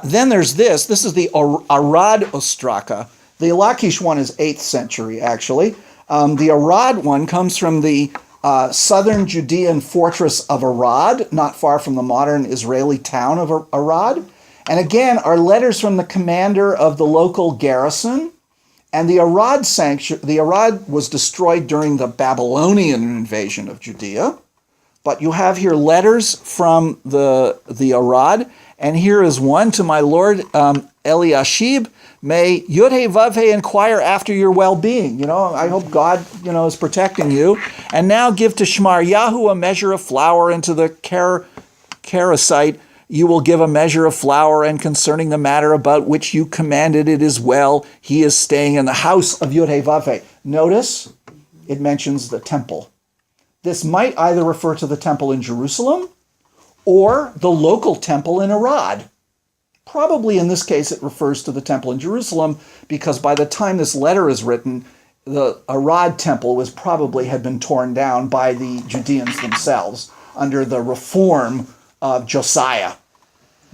Then there's this. This is the Arad ostraka. The Lachish one is 8th century, actually. The Arad one comes from the southern Judean fortress of Arad, not far from the modern Israeli town of Arad. And again, are letters from the commander of the local garrison. And the Arad was destroyed during the Babylonian invasion of Judea. But you have here letters from the Arad. And here is one: to my lord Eliashib, may Yud He Vav He inquire after your well-being. I hope God, is protecting you. And now give to Shmaryahu a measure of flour, and to the Kerosite you will give a measure of flour, and concerning the matter about which you commanded, it is well. He is staying in the house of Yud He Vav He. Notice it mentions the temple. This might either refer to the temple in Jerusalem or the local temple in Arad. Probably in this case it refers to the temple in Jerusalem, because by the time this letter is written, the Arad temple had been torn down by the Judeans themselves under the reform of Josiah.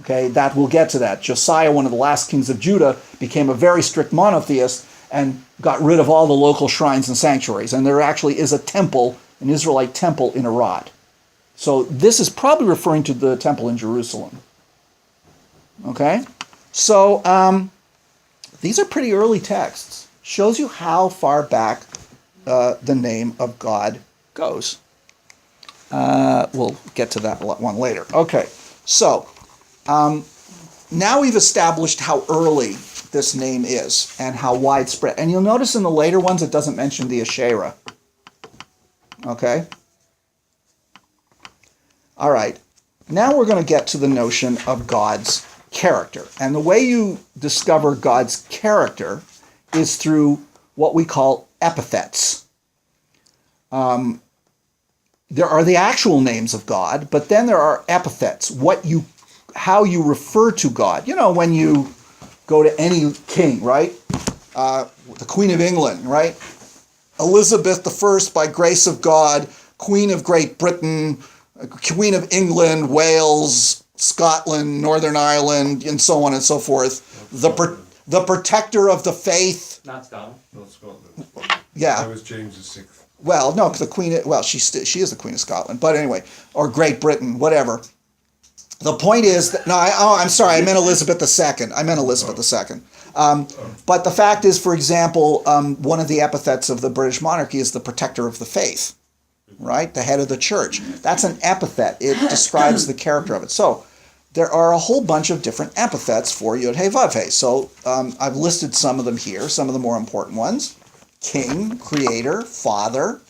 Okay, we'll get to that. Josiah, one of the last kings of Judah, became a very strict monotheist and got rid of all the local shrines and sanctuaries. And there actually is a temple, an Israelite temple in Arad. So this is probably referring to the temple in Jerusalem. Okay? So these are pretty early texts. Shows you how far back the name of God goes. We'll get to that one later. Okay, so now we've established how early this name is and how widespread. And you'll notice in the later ones it doesn't mention the Asherah. Okay? All right. Now we're going to get to the notion of God's character. And the way you discover God's character is through what we call epithets. There are the actual names of God, but then there are epithets, how you refer to God. When you go to any king, right? The Queen of England, right? Elizabeth I, by grace of God, Queen of Great Britain, Queen of England, Wales, Scotland, Northern Ireland, and so on and so forth. The protector of the faith. Not Scotland. Not Scotland. Yeah. That was James VI. Well, no, the Queen. Well, she is the Queen of Scotland, but anyway, or Great Britain, whatever. The point is that I'm sorry, I meant Elizabeth II. But the fact is, for example, one of the epithets of the British monarchy is the protector of the faith, right? The head of the church. That's an epithet. It describes the character of it. So there are a whole bunch of different epithets for Yud He Vav He. So I've listed some of them here, some of the more important ones. King, creator, father,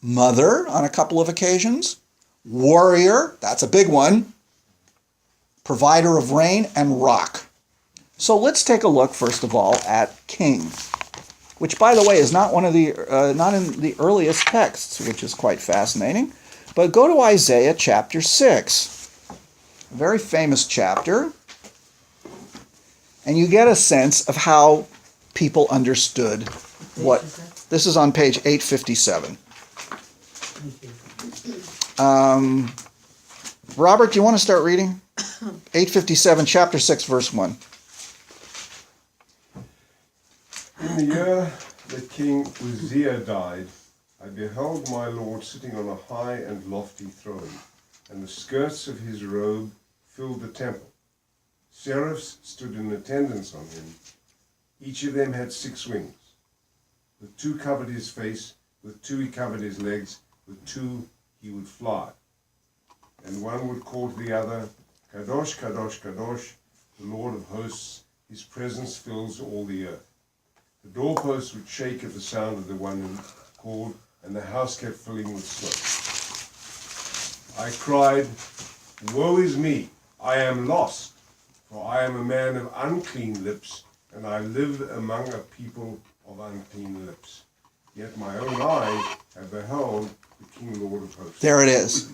mother on a couple of occasions, warrior, that's a big one, provider of rain, and rock. So let's take a look, first of all, at king, which, by the way, is not not in the earliest texts, which is quite fascinating. But go to Isaiah chapter 6, a very famous chapter, and you get a sense of how people understood what. This is on page 857. Robert, do you want to start reading? 857, chapter 6, verse 1. In the year that King Uzziah died, I beheld my Lord sitting on a high and lofty throne, and the skirts of his robe filled the temple. Seraphs stood in attendance on him. Each of them had 6 wings. With 2 covered his face, with 2 he covered his legs, with 2 he would fly. And one would call to the other, Kadosh, Kadosh, Kadosh, the Lord of hosts, his presence fills all the earth. The doorposts would shake at the sound of the one who called, and the house kept filling with smoke. I cried, Woe is me, I am lost, for I am a man of unclean lips, and I live among a people of unclean lips. Yet my own eyes have beheld the King Lord of hosts. There it is.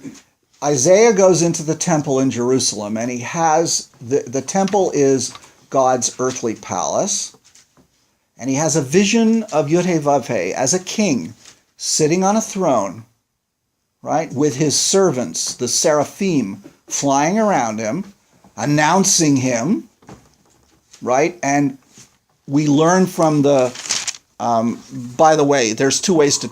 Isaiah goes into the temple in Jerusalem, and he has, the temple is God's earthly palace, and he has a vision of Yud-Heh-Vav-Heh as a king sitting on a throne, right, with his servants, the seraphim, flying around him, announcing him, right? And we learn from the, by the way, there's 2 ways to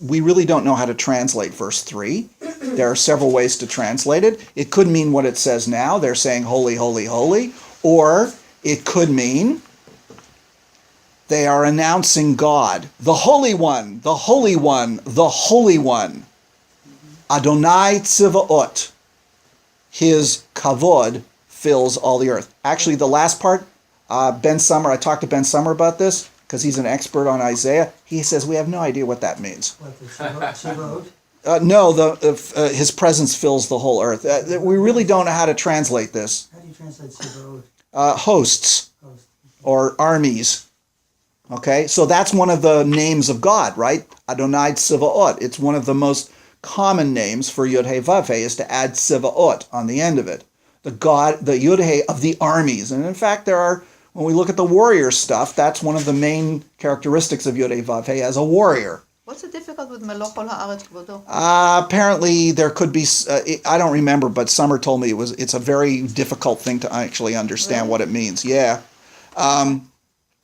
we really don't know how to translate verse 3. There are several ways to translate it. It could mean what it says now. They're saying holy, holy, holy. Or it could mean they are announcing God, the Holy One, the Holy One, the Holy One. Adonai Tzivaot. His kavod fills all the earth. Actually, the last part, Ben Summer, I talked to Ben Summer about this because he's an expert on Isaiah. He says we have no idea what that means. What, the Tzivaot? No, his presence fills the whole earth. We really don't know how to translate this. How do you translate Tzivaot? Hosts Host. or armies. Okay, so that's one of the names of God, right? Adonai Tzivaot. It's one of the most common names for Yud-Heh-Vav-Heh is to add Tzivaot on the end of it. The God, the Yud-Heh of the armies. And in fact, there are, when we look at the warrior stuff, that's one of the main characteristics of Yud-Heh-Vav-Heh as a warrior. What's the difficult with Meloch Kol Haaretz Kvodo? Apparently there could be, I don't remember, but Summer told me it's a very difficult thing to actually understand what it means. Yeah.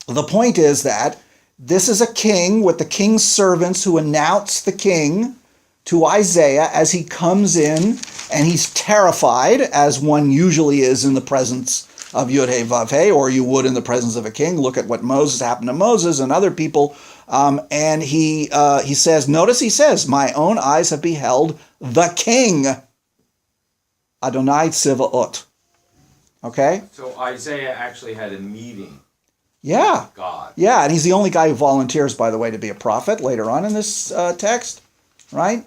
The point is that this is a king with the king's servants who announce the king to Isaiah as he comes in, and he's terrified, as one usually is in the presence of Yud-Heh-Vav-Heh, or you would in the presence of a king. Look at what happened to Moses and other people. And he says, notice he says, my own eyes have beheld the king, Adonai Tzivaot. Okay? So Isaiah actually had a meeting Yeah. with God. Yeah, and he's the only guy who volunteers, by the way, to be a prophet later on in this text, right?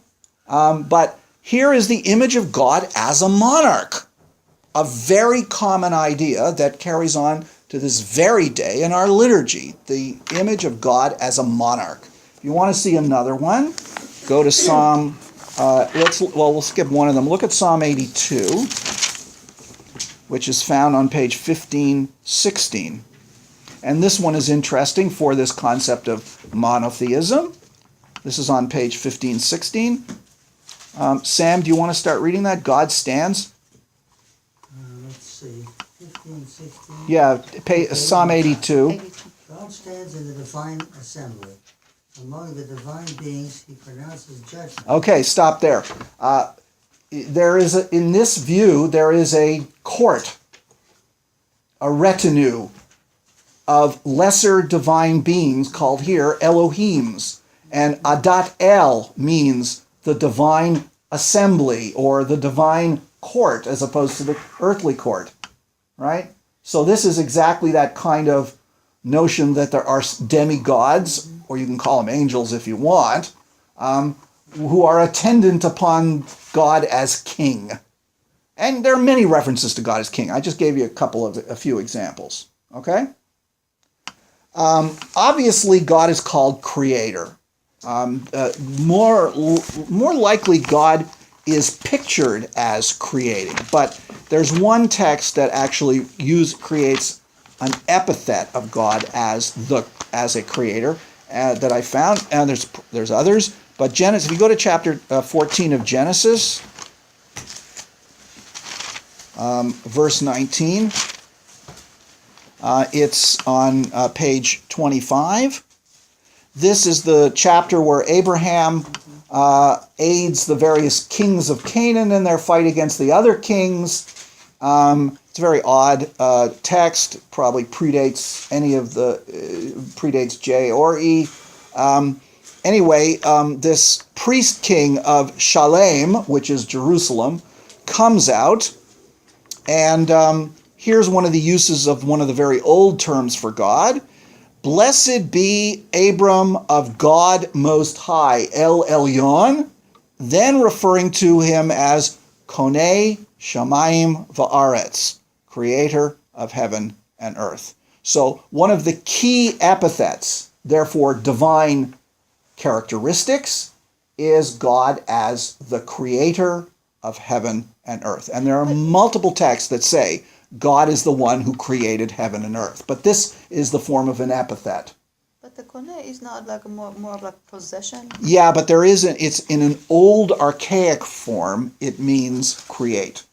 But here is the image of God as a monarch, a very common idea that carries on to this very day in our liturgy, the image of God as a monarch. If you want to see another one, go to Psalm, we'll skip one of them. Look at Psalm 82, which is found on page 1516. And this one is interesting for this concept of monotheism. This is on page 1516. Sam, do you want to start reading that? God stands? Let's see, 15, 16. Yeah, Psalm 82. God stands in the divine assembly. Among the divine beings, he pronounces judgment. Okay, stop there. In this view, there is a court, a retinue of lesser divine beings called here Elohims. And Adat El means the divine assembly or the divine court as opposed to the earthly court, right? So this is exactly that kind of notion that there are demigods, or you can call them angels if you want, who are attendant upon God as king. And there are many references to God as king. I just gave you a few examples. Okay? Obviously, God is called creator. More likely, God is pictured as creating. But there's one text that actually creates an epithet of God as a creator that I found. And there's others. But Genesis, if you go to chapter 14 of Genesis, verse 19, it's on page 25. This is the chapter where Abraham aids the various kings of Canaan in their fight against the other kings. It's a very odd text, probably predates predates J or E. Anyway, this priest king of Shalem, which is Jerusalem, comes out, and here's one of the uses of one of the very old terms for God. Blessed be Abram of God Most High, El Elyon, then referring to him as Konei Shamayim Va'aretz, creator of heaven and earth. So one of the key epithets, therefore divine characteristics, is God as the creator of heaven and earth. And there are multiple texts that say God is the one who created heaven and earth. But this is the form of an epithet. But the kone is not like more of like possession? Yeah, but it's in an old archaic form, it means create.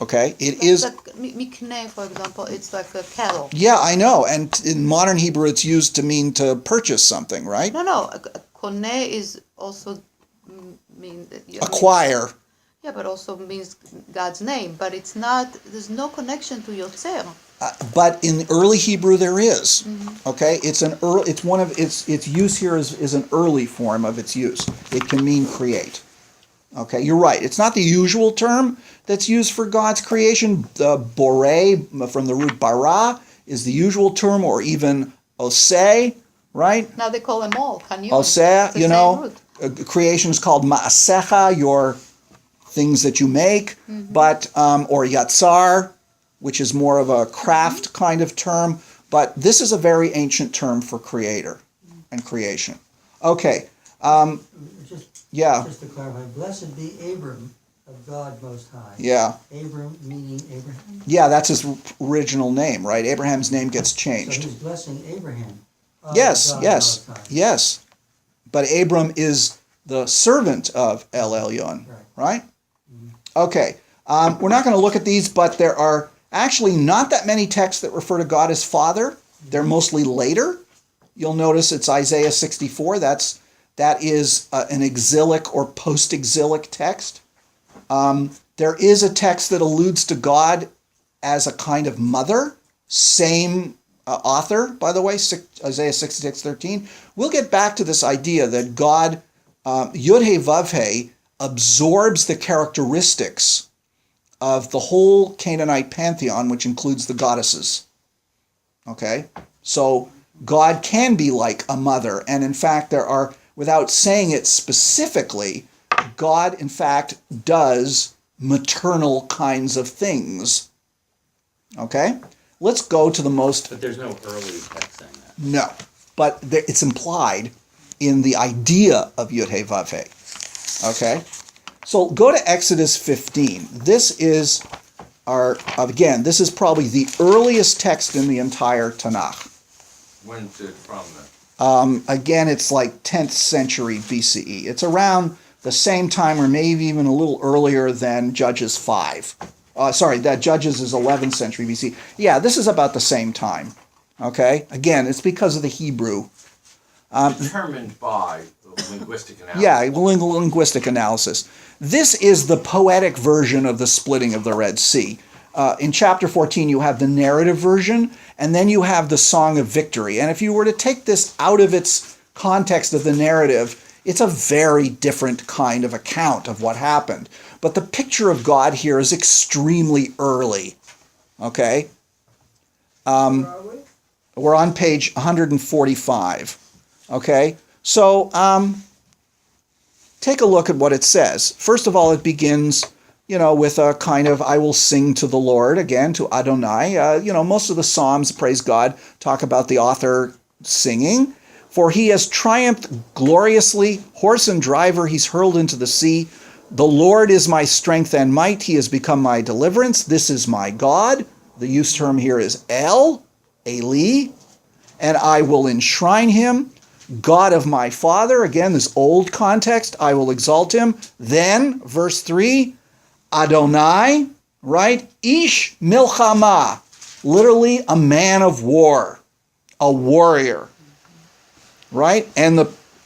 Okay? It is. Like mikne, for example, it's like a cattle. Yeah, I know. And in modern Hebrew, it's used to mean to purchase something, right? No. Kone is also mean that you Acquire. Yeah, but also means God's name. But it's not. There's no connection to Yotzer. But in early Hebrew, there is. Okay, its use here is an early form of its use. It can mean create. Okay, you're right. It's not the usual term that's used for God's creation. Borei, from the root bara, is the usual term, or even oseh, right? Now they call them all. Oseh, creation is called ma'asecha, your things that you make, but or yatzar, which is more of a craft kind of term. But this is a very ancient term for creator and creation. Okay. Just to clarify, blessed be Abram of God Most High. Yeah. Abram meaning Abraham. Yeah, that's his original name, right? Abraham's name gets changed. So he's blessing Abraham. Yes. God Most High. Yes. But Abram is the servant of El Elyon, right? Okay. We're not going to look at these, but there are actually not that many texts that refer to God as Father. They're mostly later. You'll notice it's Isaiah 64. That is an exilic or post-exilic text. There is a text that alludes to God as a kind of mother. Same author, by the way, Isaiah 66:13. We'll get back to this idea that God, Yud-He Vav-He, absorbs the characteristics of the whole Canaanite pantheon, which includes the goddesses. Okay? So God can be like a mother, and in fact there are, without saying it specifically, God in fact does maternal kinds of things. Okay? Let's go to the most... But there's no early text saying that. No, but it's implied in the idea of Yud-He Vav-He. Okay? So go to Exodus 15. This is this is probably the earliest text in the entire Tanakh. When's it from then? Again, it's like 10th century BCE. It's around the same time, or maybe even a little earlier than Judges 5. That Judges is 11th century BC. Yeah, this is about the same time. Okay? Again, it's because of the Hebrew. Determined by linguistic analysis. Yeah, linguistic analysis. This is the poetic version of the splitting of the Red Sea. In chapter 14, you have the narrative version, and then you have the Song of Victory. And if you were to take this out of its context of the narrative, it's a very different kind of account of what happened. But the picture of God here is extremely early. Okay? We're on page 145. Okay? So, take a look at what it says. First of all, it begins with a kind of, I will sing to the Lord, again, to Adonai. Most of the Psalms, praise God, talk about the author singing. For he has triumphed gloriously, horse and driver he's hurled into the sea. The Lord is my strength and might. He has become my deliverance. This is my God. The use term here is Eli, and I will enshrine him. God of my father, again, this old context, I will exalt him. Then, verse 3, Adonai, right? Ish milchama, literally a man of war, a warrior, right? And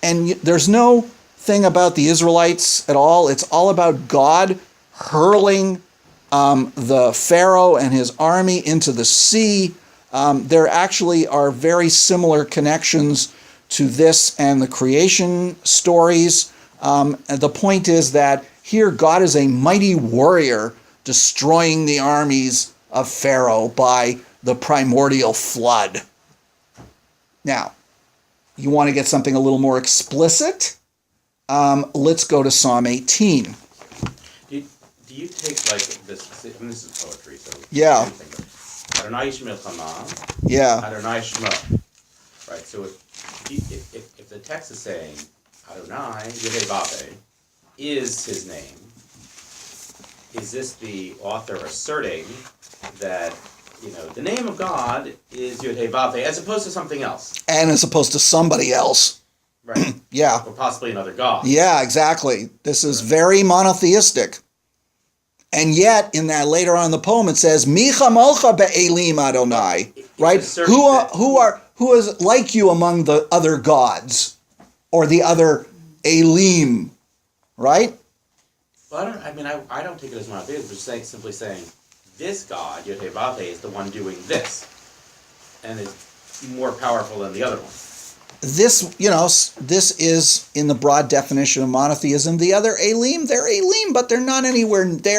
there's no thing about the Israelites at all. It's all about God hurling the Pharaoh and his army into the sea. There actually are very similar connections to this and the creation stories. And the point is that here God is a mighty warrior destroying the armies of Pharaoh by the primordial flood. Now, you want to get something a little more explicit? Let's go to Psalm 18. Do you take like this? I mean, this is poetry, so Yeah. Adonai ish milchama. Yeah. Adonai shmo. Right. So if the text is saying Adonai Yehevave is his name, is this the author asserting that the name of God is Yehevave as opposed to something else? And as opposed to somebody else. Right. Yeah. Or possibly another god. Yeah, exactly. This is very monotheistic. And yet, in that later on in the poem, it says, "Mi chamocha be'elim Adonai," right? Who is like you among the other gods, or the other elim, right? Well, I don't take it as monotheism. Just simply saying, this God Yehevave is the one doing this, and is more powerful than the other one. This is in the broad definition of monotheism. The other Elim, they're Elim, but they're not anywhere. They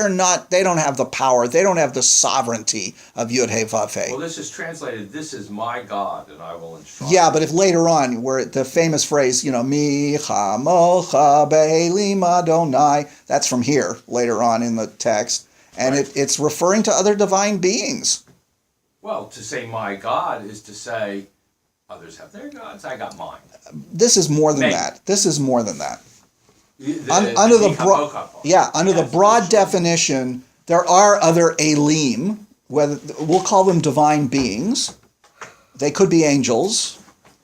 don't have the power. They don't have the sovereignty of Yod-Heh-Vav-Heh. Well, this is translated, "This is my God, and I will enshrine." Yeah, but if later on, where the famous phrase, Mi chamocha be'elim Adonai, that's from here, later on in the text, and Right. it's referring to other divine beings. Well, to say "my God" is to say, others have their gods, I got mine. This is more than Maybe. that. This is more than that. Under the broad definition, there are other Elim, whether we'll call them divine beings. They could be angels,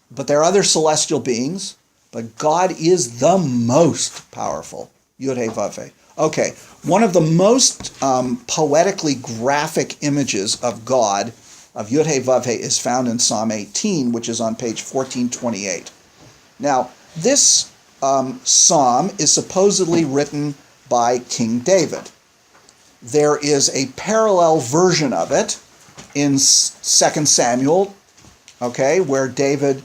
but they're other celestial beings. But God is the most powerful. Yod-Heh-Vav-Heh. Okay, one of the most poetically graphic images of God, of Yod-Heh-Vav-Heh, is found in Psalm 18, which is on page 1428. Now, this psalm is supposedly written by King David. There is a parallel version of it in 2 Samuel, okay, where David,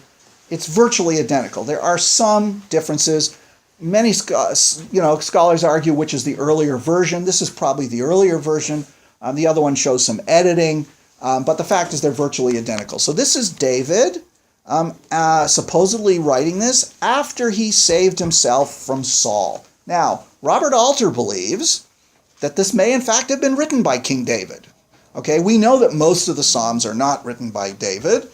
it's virtually identical. There are some differences. Many scholars argue which is the earlier version. This is probably the earlier version. The other one shows some editing. But the fact is they're virtually identical. So this is David supposedly writing this after he saved himself from Saul. Now, Robert Alter believes that this may in fact have been written by King David. Okay, we know that most of the Psalms are not written by David,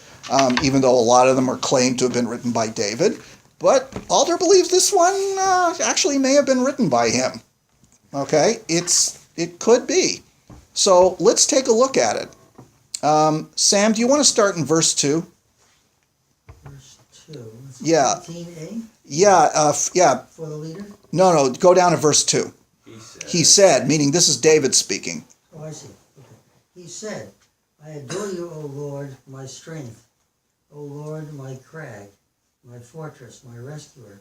even though a lot of them are claimed to have been written by David. But Alter believes this one actually may have been written by him. Okay, it could be. So let's take a look at it. Sam, do you want to start in verse 2? Verse 2. Yeah. 18a? Yeah, yeah. For the leader? No, go down to verse 2. He He said, meaning this is David speaking. Oh, I see. Okay. He said, I adore you, O Lord, my strength. O Lord, my crag, my fortress, my rescuer,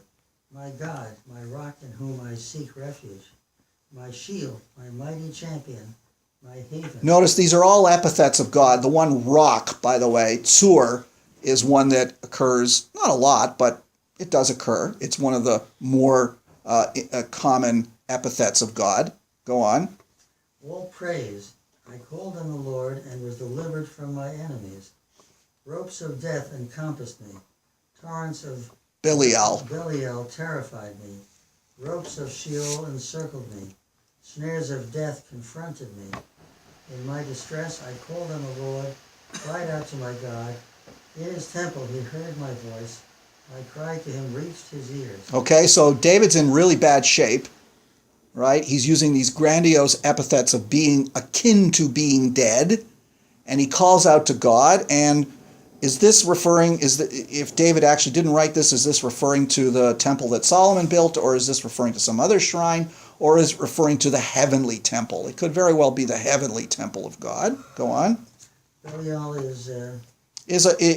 my God, my rock in whom I seek refuge, my shield, my mighty champion, my haven. Notice these are all epithets of God. The one rock, by the way, Tzur, is one that occurs, not a lot, but it does occur. It's one of the more common epithets of God. Go on. All praise. I called on the Lord and was delivered from my enemies. Ropes of death encompassed me. Torrents of Belial. Belial terrified me. Ropes of Sheol encircled me. Snares of death confronted me. In my distress I called on the Lord, cried out to my God. In his temple he heard my voice. My cry to him reached his ears. Okay, so David's in really bad shape, right? He's using these grandiose epithets of being akin to being dead, and he calls out to God. And is this referring, if David actually didn't write this, is this referring to the temple that Solomon built, or is this referring to some other shrine, or is it referring to the heavenly temple? It could very well be the heavenly temple of God. Go on. Belial is,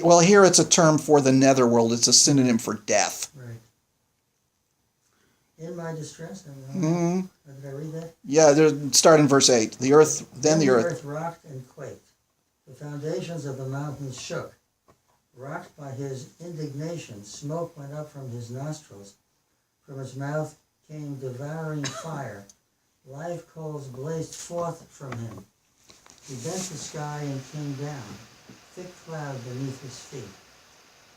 Well, here it's a term for the netherworld. It's a synonym for death. right. In my distress, Mhm. did I read that? Yeah, start in verse 8. The earth, then the earth. earth rocked and quaked. The foundations of the mountains shook. Rocked by his indignation, smoke went up from his nostrils. From his mouth came devouring fire. Live coals blazed forth from him. He bent the sky and came down, thick cloud beneath his feet.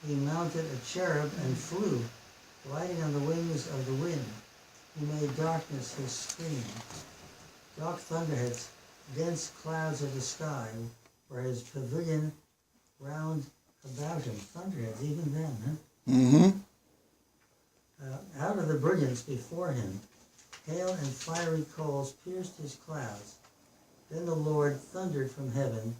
He mounted a cherub and flew, gliding on the wings of the wind. He made darkness his screen. Dark thunderheads, dense clouds of the sky, were his pavilion round about him. Thunderheads, even then, huh? Mm-hmm. Out of the brilliance before him, hail and fiery coals pierced his clouds. Then the Lord thundered from heaven.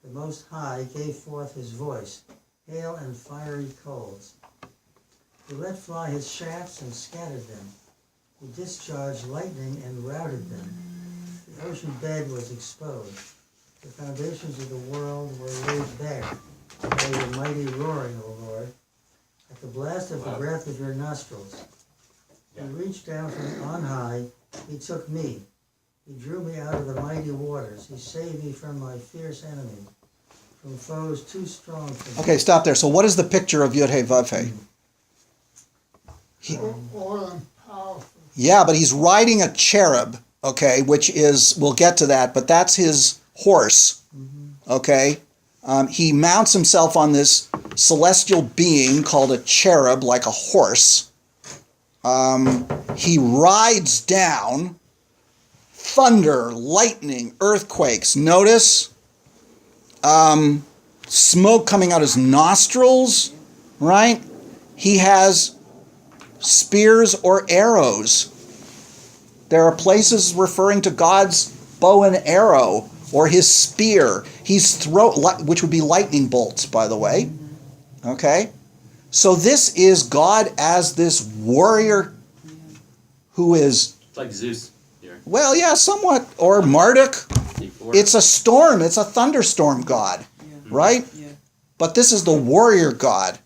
The Most High gave forth his voice, hail and fiery coals. He let fly his shafts and scattered them. He discharged lightning and routed them. The ocean bed was exposed. The foundations of the world were laid bare. They were mighty roaring, O Lord. At the blast of the breath of your nostrils, he reached down from on high. He took me. He drew me out of the mighty waters. He saved me from my fierce enemy, from foes too strong for me. Okay, stop there. So what is the picture of Yud-Heh-Vav-Heh? Oil and powerful. Yeah, but he's riding a cherub, okay, which is, we'll get to that, but that's his horse, okay? He mounts himself on this celestial being called a cherub, like a horse. He rides down, thunder, lightning, earthquakes. Notice smoke coming out his nostrils, right? He has spears or arrows. There are places referring to God's bow and arrow or his spear. He's which would be lightning bolts, by the way. Okay? So this is God as this warrior who is, It's like Zeus here. well, yeah, somewhat, or Marduk. Before. It's a storm. It's a thunderstorm God, right? Yeah. But this is the warrior God.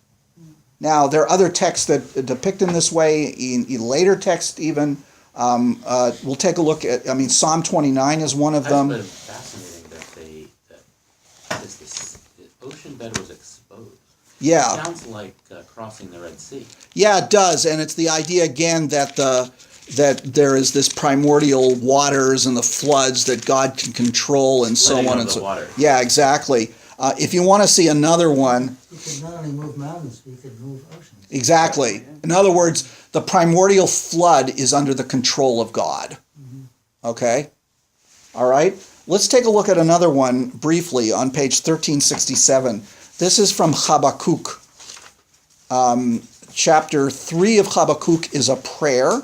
Now, there are other texts that depict him this way, in later texts even. We'll take a look at, Psalm 29 is one of I them. find it fascinating that the ocean bed was exposed. Yeah. It sounds like crossing the Red Sea. Yeah, it does. And it's the idea, again, that there is this primordial waters and the floods that God can control and so Splitting on of and the so water. Yeah, exactly. If you want to see another one, He could not only move mountains, but he could move oceans. exactly. In other words, the primordial flood is under the control of God. Okay? All right? Let's take a look at another one briefly on page 1367. This is from Habakkuk. Chapter 3 of Habakkuk is a prayer.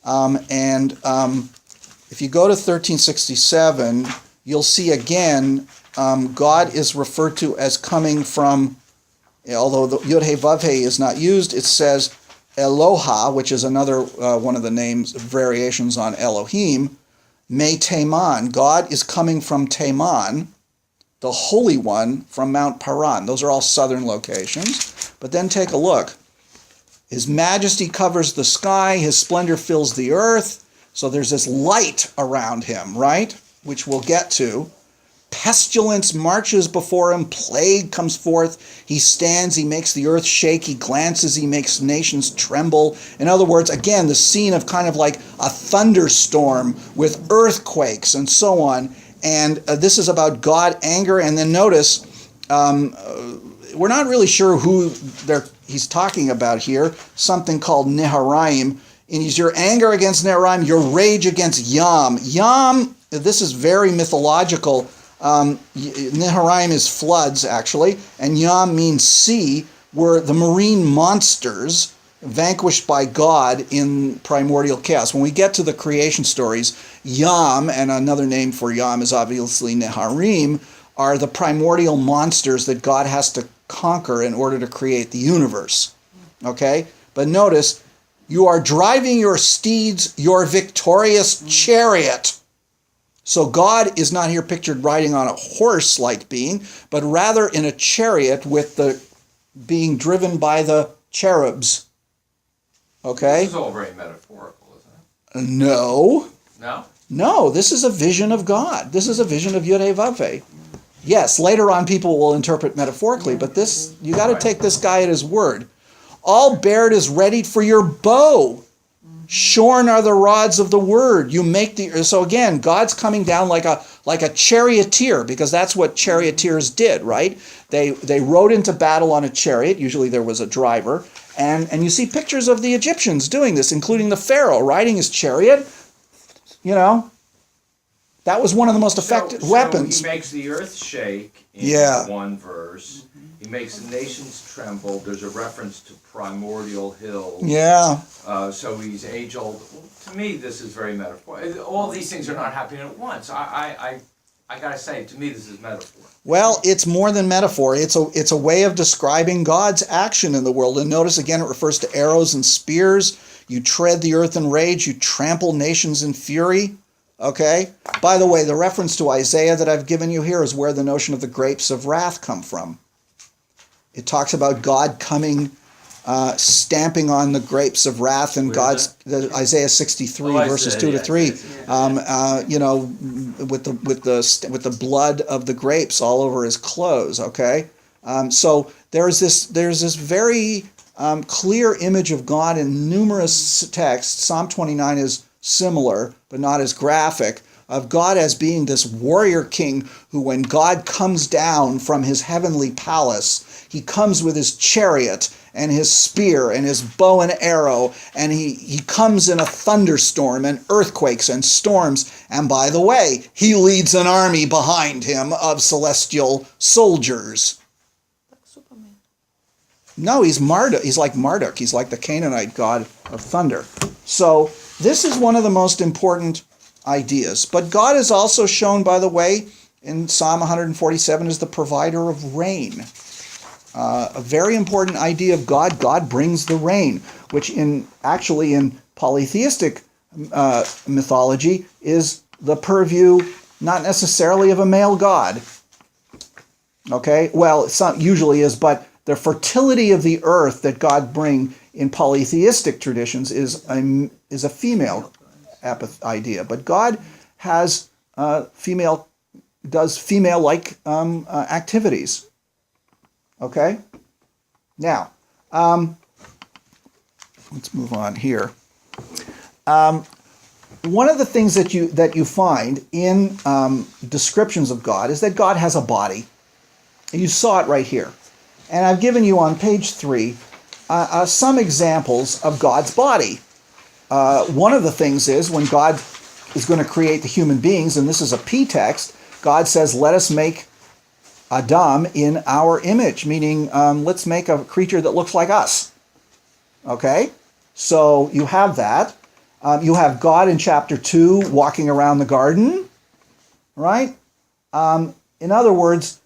If you go to 1367, you'll see again, God is referred to as coming from, although the Yud-Heh-Vav-Heh is not used, it says Eloha, which is another one of the names, variations on Elohim. Me Teman, God is coming from Teman, the Holy One from Mount Paran. Those are all southern locations. But then take a look. His majesty covers the sky, his splendor fills the earth. So there's this light around him, right? Which we'll get to. Pestilence marches before him, plague comes forth. He stands, he makes the earth shake, he glances, he makes nations tremble. In other words, again, the scene of kind of like a thunderstorm with earthquakes and so on. And this is about God, anger. And then notice, we're not really sure who he's talking about here. Something called Neharaim It is your anger against Neharaim, your rage against Yam. Yam, this is very mythological. Neharaim is floods, actually, and Yam means sea, were the marine monsters vanquished by God in primordial chaos. When we get to the creation stories, Yam, and another name for Yam is obviously Neharim, are the primordial monsters that God has to conquer in order to create the universe. Okay? But notice, you are driving your steeds, your victorious chariot. So God is not here pictured riding on a horse-like being, but rather in a chariot with the being driven by the cherubs. Okay? This is all very metaphorical, isn't it? No. No? No, this is a vision of God. This is a vision of Yud-Heh-Vav-Heh. Yes, later on people will interpret metaphorically, but this, you got to take this guy at his word. All bared is ready for your bow. Shorn are the rods of the word. You make the, so again, God's coming down like a charioteer, because that's what charioteers did, right? They rode into battle on a chariot. Usually there was a driver. And you see pictures of the Egyptians doing this, including the Pharaoh riding his chariot. You know, that was one of the most effective weapons. So he makes the earth shake in one verse. He makes the nations tremble. There's a reference to primordial hills. Yeah. So he's age-old. Well, to me, this is very metaphorical. All these things are not happening at once. I got to say, to me, this is metaphor. Well, it's more than metaphor. It's a way of describing God's action in the world. And notice again, it refers to arrows and spears. You tread the earth in rage. You trample nations in fury. Okay? By the way, the reference to Isaiah that I've given you here is where the notion of the grapes of wrath come from. It talks about God coming, stamping on the grapes of wrath, and Isaiah 63 verses 2 to 3. You know, with the blood of the grapes all over his clothes. Okay, so there's this very clear image of God in numerous texts. Psalm 29 is similar, but not as graphic, of God as being this warrior king who, when God comes down from his heavenly palace, he comes with his chariot and his spear and his bow and arrow, and he comes in a thunderstorm and earthquakes and storms, and by the way, he leads an army behind him of celestial soldiers. Like Superman. No, he's Marduk. He's like Marduk. He's like the Canaanite god of thunder. So this is one of the most important ideas. But God is also shown, by the way, in Psalm 147 as the provider of rain. A very important idea of God. God brings the rain, which actually in polytheistic mythology is the purview not necessarily of a male god. Okay? Well, it usually is, but the fertility of the earth that God brings in polytheistic traditions is a female idea. But God has does female-like activities. Okay? Now, let's move on here. One of the things that you find in descriptions of God is that God has a body. You saw it right here. And I've given you on page 3 some examples of God's body. One of the things is when God is going to create the human beings, and this is a P text, God says, let us make Adam in our image, meaning let's make a creature that looks like us. Okay? So you have that. You have God in chapter 2 walking around the garden, right? In other words,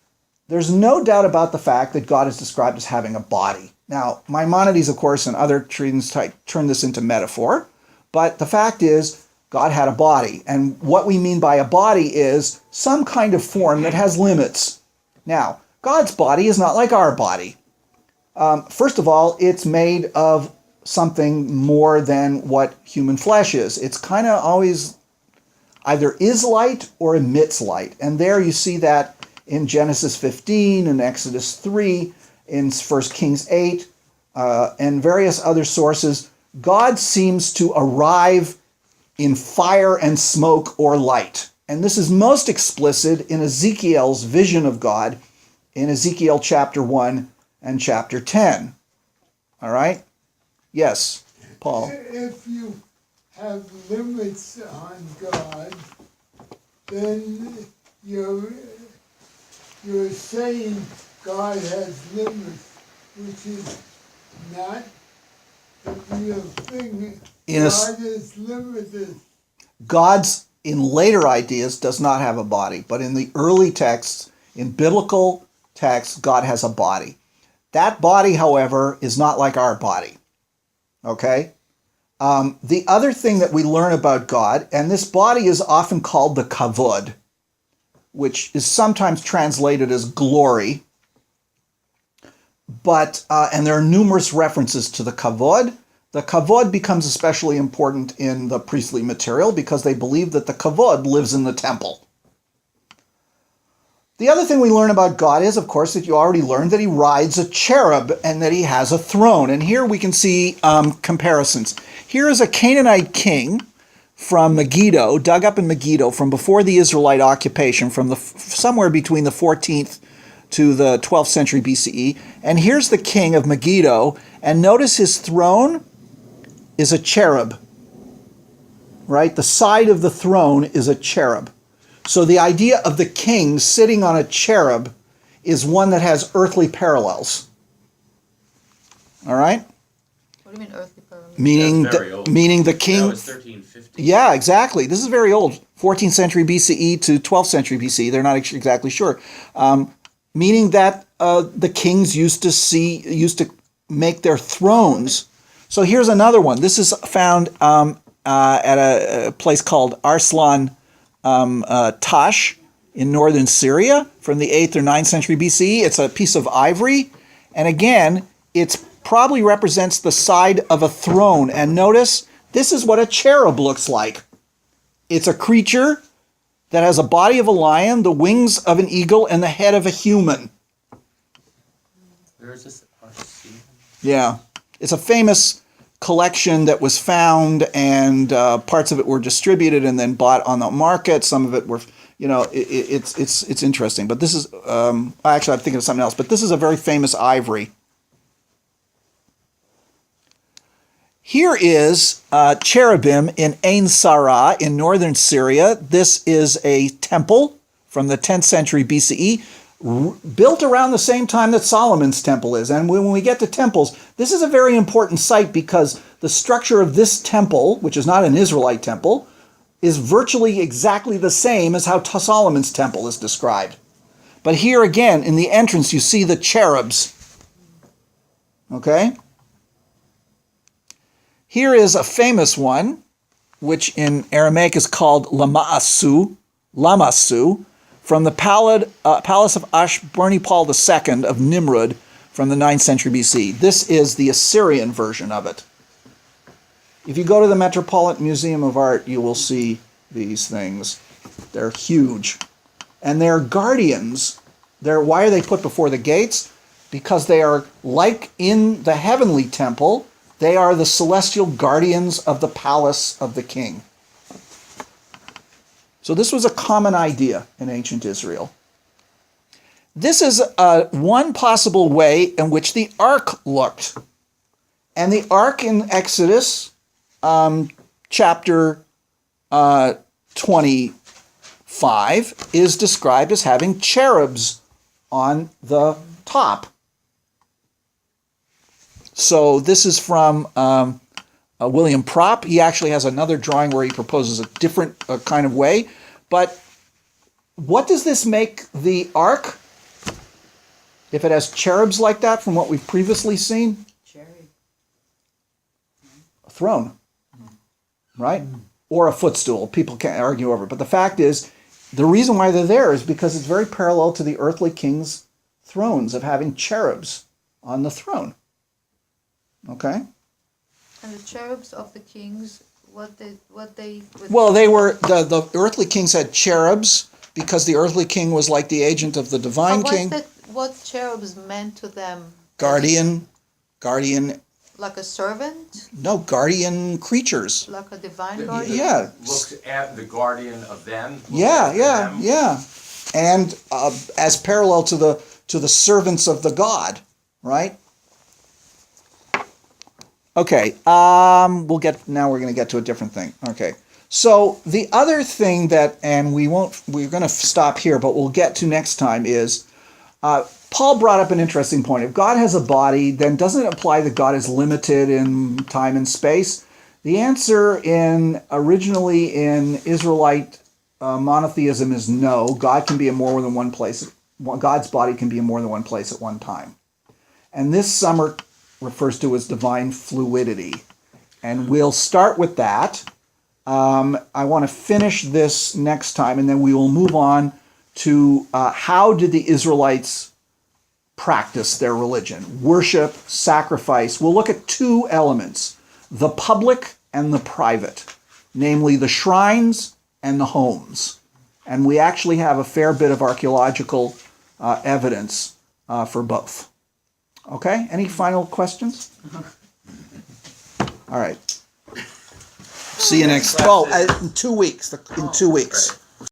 there's no doubt about the fact that God is described as having a body. Now, Maimonides, of course, and other traditions turn this into metaphor, but the fact is God had a body. And what we mean by a body is some kind of form that has limits. Now, God's body is not like our body. First of all, it's made of something more than what human flesh is. It's kind of always either is light or emits light. And there you see that in Genesis 15, in Exodus 3, in 1 Kings 8, and various other sources. God seems to arrive in fire and smoke or light. And this is most explicit in Ezekiel's vision of God in Ezekiel chapter 1 and chapter 10. All right? Yes. Paul. If you have limits on God, then you're saying God has limits, which is not the real thing. In a s- God is limited. God's, in later ideas, does not have a body, but in the early texts, in biblical texts, God has a body. That body, however, is not like our body. Okay? The other thing that we learn about God, and this body is often called the kavod, which is sometimes translated as glory, but and there are numerous references to the kavod. The kavod becomes especially important in the priestly material because they believe that the kavod lives in the temple. The other thing we learn about God is, of course, that you already learned that he rides a cherub and that he has a throne. And here we can see comparisons. Here is a Canaanite king from Megiddo, dug up in Megiddo from before the Israelite occupation, from somewhere between the 14th to the 12th century BCE. And here's the king of Megiddo, and notice his throne is a cherub, right? The side of the throne is a cherub. So the idea of the king sitting on a cherub is one that has earthly parallels. All right? What do you mean earthly parallel? Meaning That's very old. meaning the king. That was 1350. Yeah, exactly. This is very old, 14th century BCE to 12th century BCE. They're not exactly sure. Meaning that the kings used to make their thrones. So here's another one. This is found at a place called Arslan Tash in northern Syria from the 8th or 9th century BCE. It's a piece of ivory, and again, it probably represents the side of a throne. And notice, this is what a cherub looks like. It's a creature that has a body of a lion, the wings of an eagle, and the head of a human. Where is this? RC? Yeah. It's a famous collection that was found, and parts of it were distributed and then bought on the market. Some of it were, it's interesting. But this is, actually I'm thinking of something else, but this is a very famous ivory. Here is cherubim in Ain Sarah in northern Syria. This is a temple from the 10th century BCE, built around the same time that Solomon's temple is. And when we get to temples, this is a very important site because the structure of this temple, which is not an Israelite temple, is virtually exactly the same as how Solomon's temple is described. But here again, in the entrance, you see the cherubs. Okay? Here is a famous one, which in Aramaic is called Lamasu, from the palace of Ashburnipal II of Nimrud from the 9th century BC. This is the Assyrian version of it. If you go to the Metropolitan Museum of Art, you will see these things. They're huge. And they're guardians. Why are they put before the gates? Because they are like in the heavenly temple. They are the celestial guardians of the palace of the king. So this was a common idea in ancient Israel. This is one possible way in which the ark looked. And the ark in Exodus chapter 25 is described as having cherubs on the top. So this is from William Propp. He actually has another drawing where he proposes a different kind of way. But what does this make the ark, if it has cherubs like that from what we've previously seen? Cherry. A throne, right? Or a footstool. People can't argue over it. But the fact is, the reason why they're there is because it's very parallel to the earthly king's thrones of having cherubs on the throne. Okay? And the cherubs of the kings, what they Well, they were the earthly kings had cherubs because the earthly king was like the agent of the divine king. What cherubs meant to them? Guardian, Like a servant? no, guardian creatures. Like a divine guardian? Yeah, Looks at the guardian of them. looks yeah, after yeah, them. yeah. And as parallel to the servants of the god, right? Okay, we're going to get to a different thing. Okay. So the other thing that, and we're going to stop here, but we'll get to next time is, Paul brought up an interesting point. If God has a body, then doesn't it imply that God is limited in time and space? The answer originally in Israelite monotheism is no. God can be in more than one place. God's body can be in more than one place at one time. And this Summer refers to as divine fluidity. And we'll start with that. I want to finish this next time, and then we will move on to how did the Israelites practice their religion? Worship, sacrifice. We'll look at two elements, the public and the private, namely the shrines and the homes. And we actually have a fair bit of archaeological evidence for both. Okay, any final questions? All right. See you next. In 2 weeks. In 2 weeks.